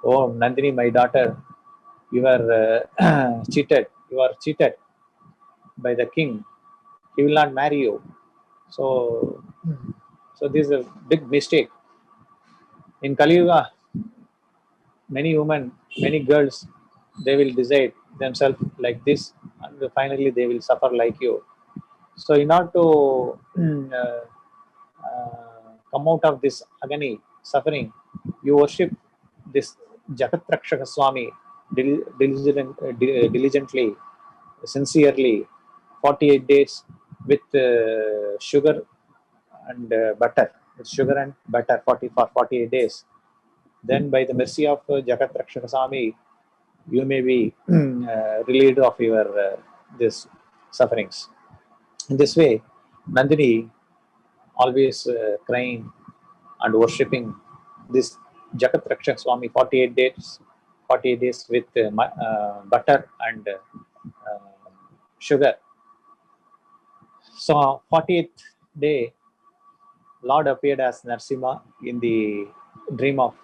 "Oh Nandini, my daughter, you are cheated. You are cheated by the king. He will not marry you." So, so this is a big mistake. In Kali Yuga, many women, many girls, they will decide themselves like this, and finally they will suffer like you. So, in order to come out of this agony, suffering, you worship this Jagat Rakshaka Swami diligently, sincerely, 48 days with sugar and butter, with sugar and butter 48 days. Then, by the mercy of Jagat Rakshaka Swami, you may be relieved of your this sufferings. In this way, Nandini always crying and worshipping this Jagat Rakshak Swami 48 days with butter and sugar. So 40th day, Lord appeared as Narsimha in the dream of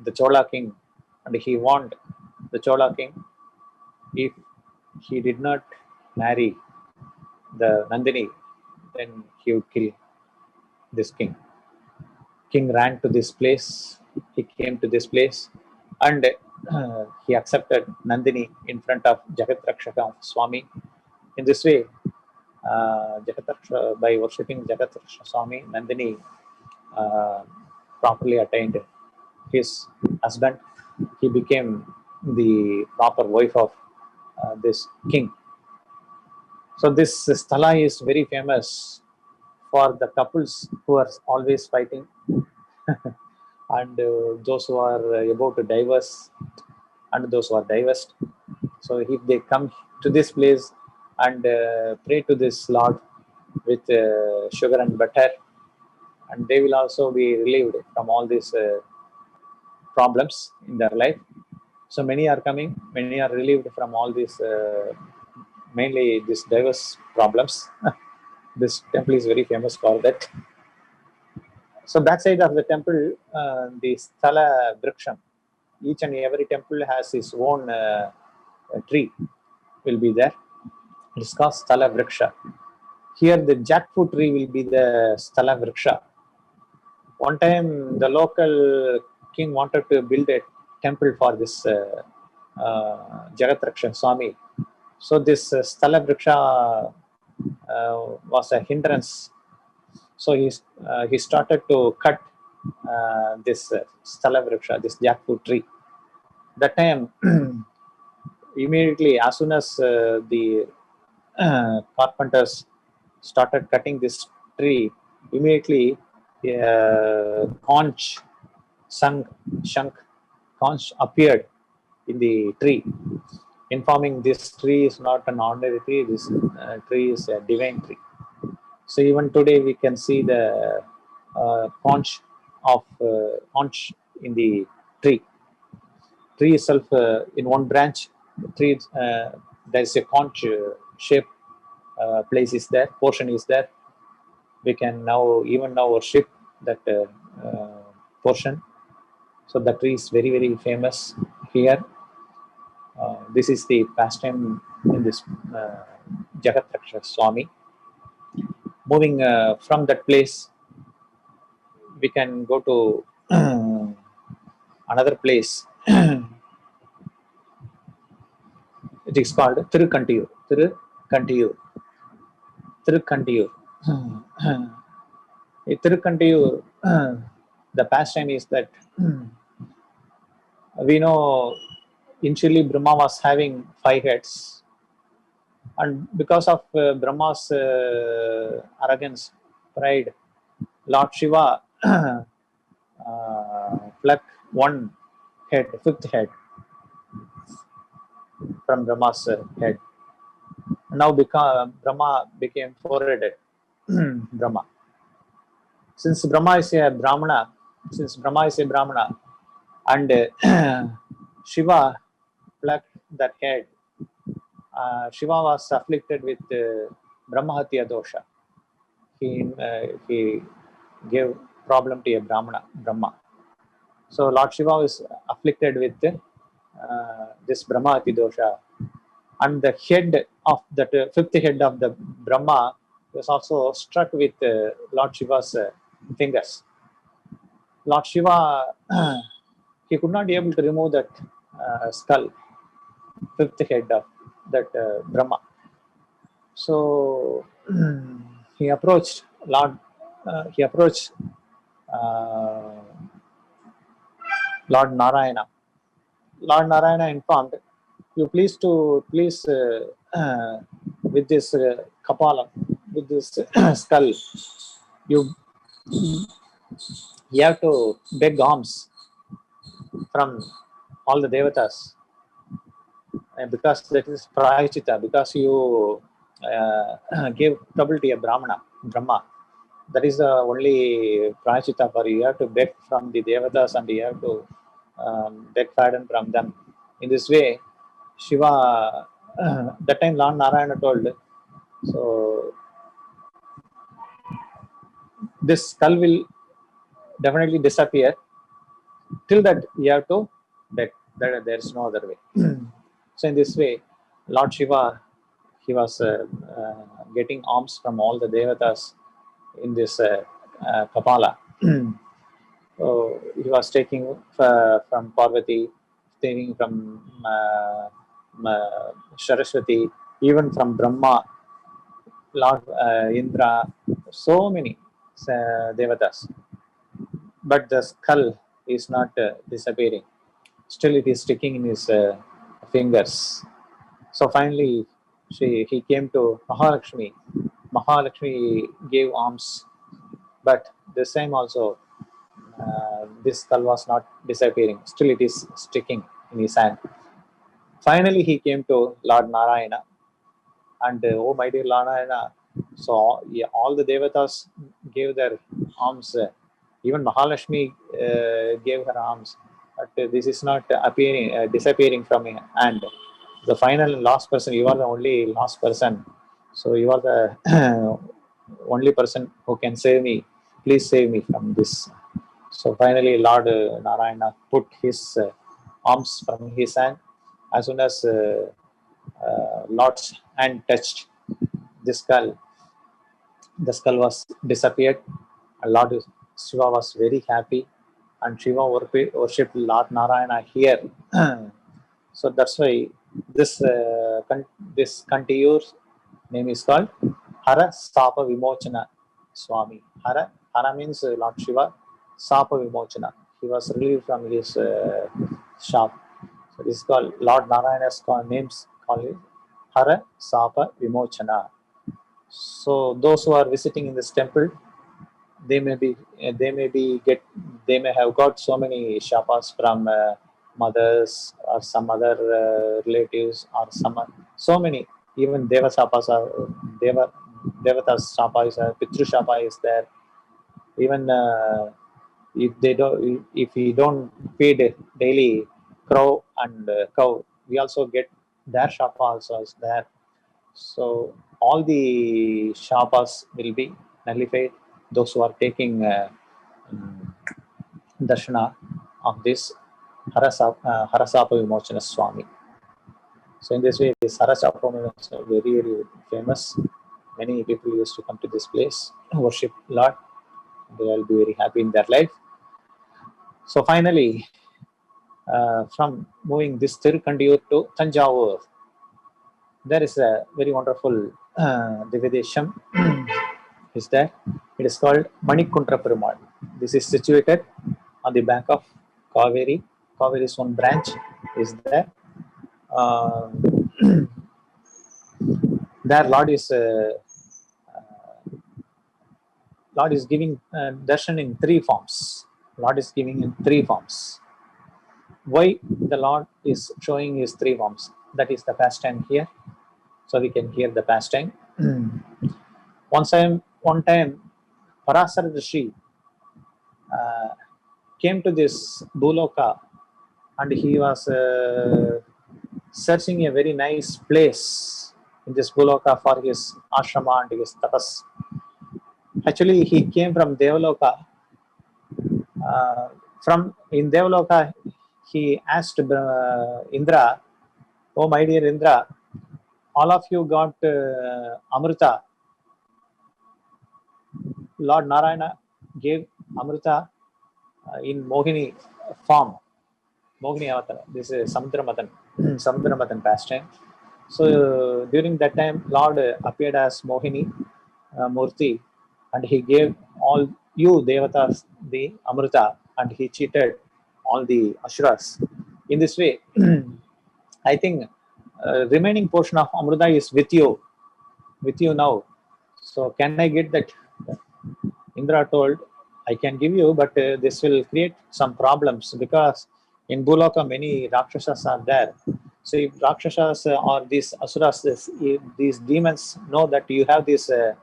the Chola king, and he warned the Chola king, if he did not marry the Nandini, then he would kill this king. King ran to this place. He came to this place, and he accepted Nandini in front of Jagat Rakshaka Swami. In this way, by worshipping Jagat Rakshaka Swami, Nandini uh, properly attained his husband. He became the proper wife of this king. So this sthala is very famous for the couples who are always fighting, and those who are about to divorce, and those who are divorced. So if they come to this place and pray to this Lord with sugar and butter, and they will also be relieved from all these problems in their life. So many are coming, many are relieved from all these, mainly these diverse problems. This temple is very famous for that. So backside of the temple, the Sthala Vriksham, each and every temple has its own tree will be there. It's called Sthala Vriksha. Here the jackfruit tree will be the Sthala Vriksha. One time the local king wanted to build a temple for this Jagat Rakshan Swami. So this Sthala Vriksha was a hindrance So he started to cut this sthala vriksha, this jackfruit tree. That time, immediately, as soon as the carpenters started cutting this tree, immediately conch shank conch appeared in the tree, informing this tree is not an ordinary tree, this tree is a divine tree. So even today we can see the conch in the tree. Tree itself, in one branch, tree there is a conch shape place is there, portion is there. We can now even now worship that portion. So the tree is very very famous here. This is the pastime in this Jagat Raksha Swami. Moving from that place, we can go to another place. It is called Tirukantiyur. Tirukantiyur. Tirukantiyur. Tirukantiyur, the pastime is that we know initially Brahma was having 5 heads, and because of Brahma's arrogance, pride, Lord Shiva plucked one head, 5th head from Brahma's head. Now Brahma became 4-headed Brahma. Since Brahma is a Brahmana, and Shiva plucked that head, Shiva was afflicted with Brahmahatya dosha. He gave problem to a Brahma. So Lord Shiva is afflicted with this Brahmahatya dosha, and the head of that 5th head of the Brahma was also struck with Lord Shiva's fingers. Lord Shiva, he could not be able to remove that skull, 5th head of that Brahma. So he approached Lord. He approached Lord Narayana. Lord Narayana informed, "You please with this kapala, with this skull, you have to beg alms from all the devatas, because that is prayachita, because you gave trouble to a Brahma. That is the only prayachita for you. You have to beg from the devatas, and you have to beg pardon from them. In this way, Shiva, that time Lord Narayana told, so this skull will definitely disappear. Till that, you have to beg. There is no other way." So in this way, Lord Shiva, he was getting alms from all the devatas in this Kapala. So he was taking from Parvati, taking from Saraswati, even from Brahma, Lord Indra, so many devatas. But the skull is not disappearing. Still, it is sticking in his fingers. So finally, he came to Mahalakshmi. Mahalakshmi gave alms, but this time also, this skull was not disappearing. Still, it is sticking in his hand. Finally, he came to Lord Narayana, and oh my dear Lord Narayana, so yeah, all the devatas gave their alms. Even Mahalakshmi gave her alms, but this is not disappearing from my hand. The final and last person, you are the only last person. So you are the only person who can save me. Please save me from this. So finally, Lord Narayana put his arms from his hand. As soon as Lord's hand touched the skull was disappeared. And Lord Shiva was very happy, and Shiva worshipped Lord Narayana here. So that's why this this Kantiyur name is called Hara Sapa Vimochana. Swami. Hara means Lord Shiva. Sapa Vimochana. He was relieved from his shop. So this is called Lord Narayana's names called it Hara Sapa Vimochana. So those who are visiting in this temple, they may be they may be get they may have got so many shapas from mothers or some other relatives or so many, even deva shapas are deva devatas shapa is pitru shapa is there. Even if they don't, if we don't feed daily crow and cow, we also get their shapa also is there. So all the shapas will be nullified. Those who are taking um, darshana of this Harasapa Vimochana Swami. So in this way, this Harasapa Vimochana is very, very famous. Many people used to come to this place, worship Lord. They will be very happy in their life. So finally, from moving this Tirukandiyur to Tanjavur, there is a very wonderful Dividesham is there. It is called Manikundra Perumal. This is situated on the bank of Kaveri. Kaveri's one branch is there. Uh, there, Lord is giving darshan in three forms. Lord is giving in three forms. Why the Lord is showing his three forms? That is the pastime here. So we can hear the pastime. One time, Parasara Rishi uh, came to this Bhuloka and he was searching a very nice place in this Bhuloka for his ashrama and his tapas. Actually, he came from Devaloka. From in Devaloka, he asked Indra, "Oh, my dear Indra, all of you got Amrita. Lord Narayana gave Amrita in Mohini form. Mohini Avatar. This is Samudramathan pastime. So during that time, Lord appeared as Mohini Murti, and he gave all you Devatas the Amrita, and he cheated all the Asuras. In this way, I think remaining portion of Amrita is with you now. So can I get that? Indra told, I can give you, but this will create some problems because in Bhuloka many Rakshasas are there. So if Rakshasas or these Asuras, these demons know that you have this uh,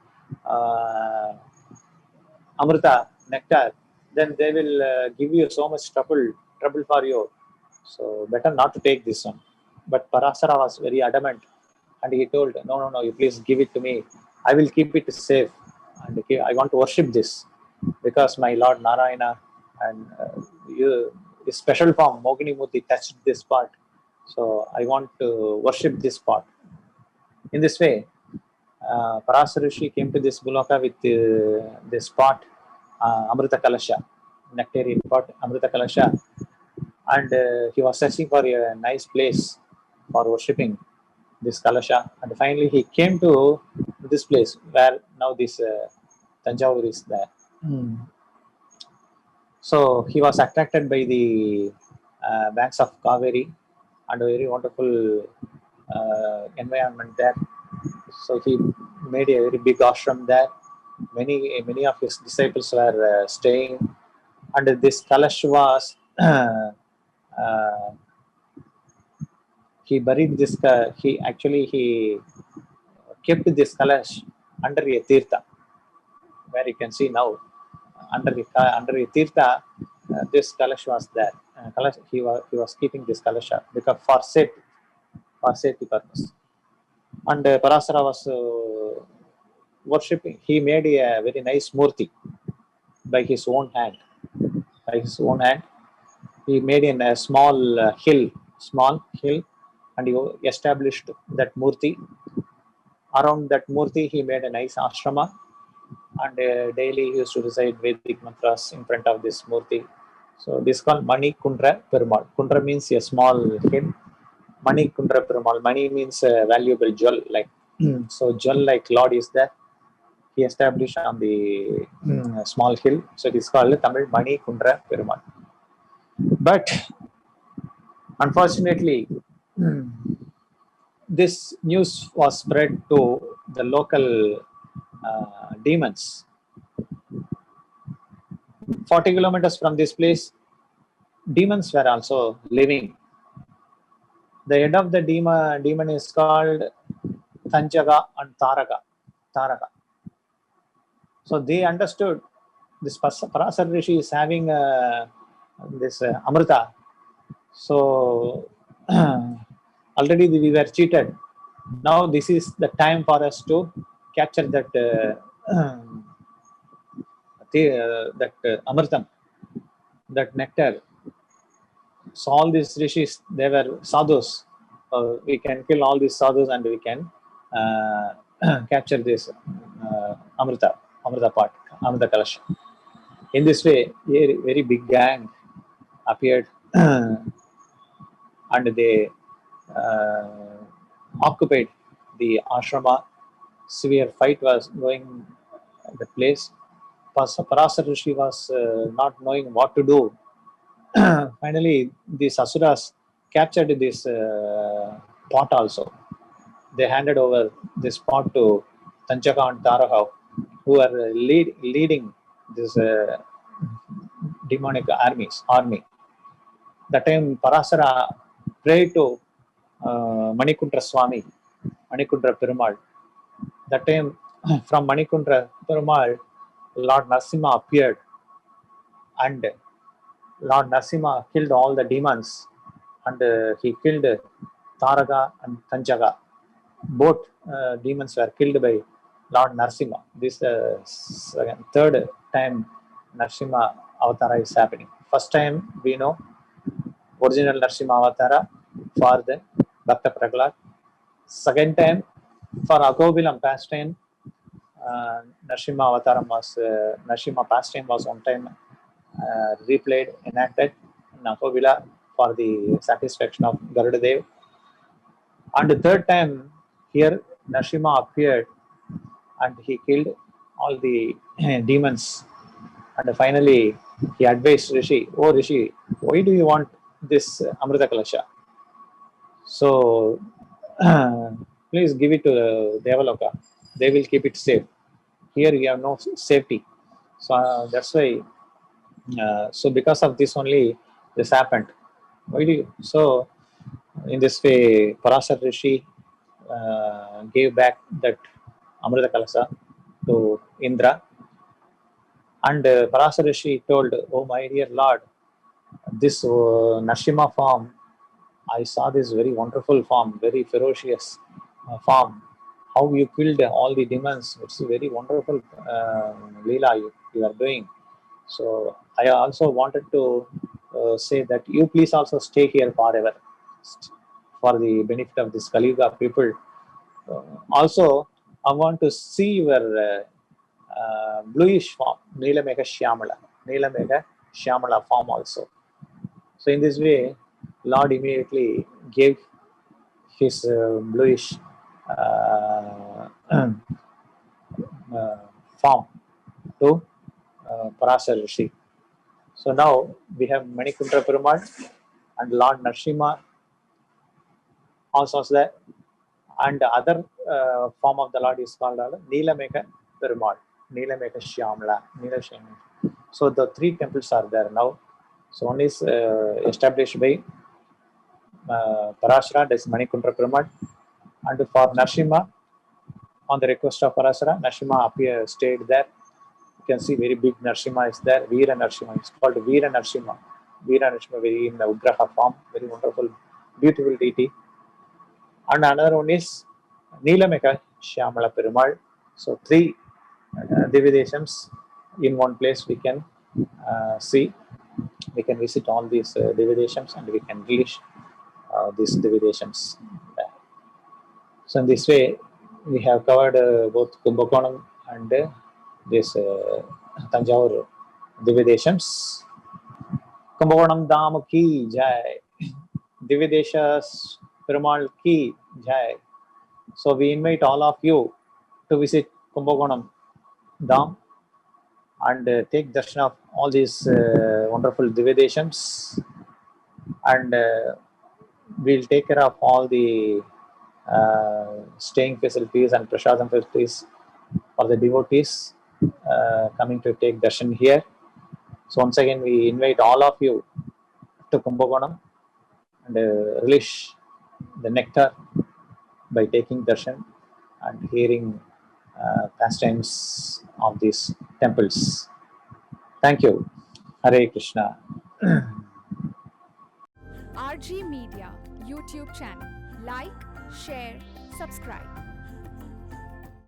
Amrita, nectar, then they will give you so much trouble for you. So better not to take this one. But Parasara was very adamant and he told, no, you please give it to me. I will keep it safe and I want to worship this because my Lord Narayana and his special form, Mogini Murti, touched this part. So I want to worship this part. In this way, Parasara Rishi came to this Buloka with this pot, Amrita Kalasha, nectarian pot, Amrita Kalasha, and he was searching for a nice place for worshipping this Kalasha. And finally, he came to this place where now this Tanjavur is there. So he was attracted by the banks of Kaveri and a very wonderful environment there. So he made a very big ashram there. Many of his disciples were staying, and this Kalash was he buried this. He kept this Kalash under a tirtha, where you can see now under a tirtha. This Kalash was there. He was keeping this Kalasha because for safety purpose. And Parasara was worshipping. He made a very nice murti by his own hand. By his own hand, he made in a small hill, and he established that murti. Around that murti, he made a nice ashrama, and daily he used to recite Vedic mantras in front of this murti. So this is called Mani Kundra Perumal. Kundra means a small hill. Mani Kundra Perumal. Mani means valuable jewel, like so jewel like Lord is there. he established on the small hill. So it is called Tamil Mani Kundra Perumal. But unfortunately, this news was spread to the local demons. 40 kilometers from this place, demons were also living. The head of the demon is called Tanjaga and Taraka. So they understood this Parasar Rishi is having this Amrita. So already we were cheated. Now this is the time for us to capture that Amritam, that nectar. So all these rishis, they were sadhus. We can kill all these sadhus and we can capture this Amrita part, Amrita Kalash. In this way, a very big gang appeared and they occupied the ashrama. Severe fight was going at the place. Parasar Rishi was not knowing what to do. Finally, these asuras captured this pot also. They handed over this pot to Tanjaka and Tarahav, who are leading this demonic army. That time Parasara prayed to Manikundra Swami, Manikundra Perumal. That time from Manikundra Perumal, Lord Narasimha appeared and Lord Narasimha killed all the demons and he killed Taraga and Tanjaga. Both demons were killed by Lord Narasimha. This third time Narasimha Avatara is happening. First time we know original Narasimha Avatara for the Bhakta Prahlad. Second time for Agobilam pastime, Narasimha Avataram was Narasimha pastime was one time replayed, enacted in Agovila for the satisfaction of Garudadev. And the third time here Narasimha appeared and he killed all the demons. And finally he advised Rishi, "Oh Rishi, why do you want this Amrita Kalasha? So please give it to Devaloka. They will keep it safe. Here we have no safety." So that's why. So because of this only this happened. Why do you? So in this way, Parasar Rishi gave back that Amrita Kalasa to Indra. And Parasar Rishi told, "Oh my dear Lord, this Narasimha form, I saw this very wonderful form, very ferocious form. How you killed all the demons. It's a very wonderful Leela you are doing. So I also wanted to say that you please also stay here forever for the benefit of this Kali Yuga people. Also, I want to see your bluish form, Neelamegha Shyamala form also." So in this way, Lord immediately gave his bluish form to Parasar Rishi. So now we have Manikundra Perumal and Lord Narasimha also there, and the other form of the Lord is called Neelamegha Perumal, Neelamegha Shyamala, So the three temples are there now. So one is established by Parashara, that is Manikundra Perumal, and for Narasimha, on the request of Parasara, Narasimha stayed there. You can see very big Narasimha is there. Veera Narasimha is called Veera Narasimha. Veera Narasimha, very in the Ugraha form, very wonderful, beautiful deity. And another one is Neelamegha Shyamala Perumal. So three Divideshams in one place we can see. We can visit all these Divideshams and we can reach these Divideshams. So in this way, we have covered both Kumbakonam and this Tanjavur Divideshams. Kumbakonam Dham ki jai, Divideshas Perumal ki jai. So we invite all of you to visit Kumbakonam dham and take darshan of all these wonderful Divyadeshams, and we'll take care of all the staying facilities and prasadam facilities for the devotees coming to take darshan here. So once again, we invite all of you to Kumbakonam and relish the nectar by taking darshan and hearing pastimes of these temples. Thank you. Hare Krishna. RG Media YouTube channel. Like, share, subscribe.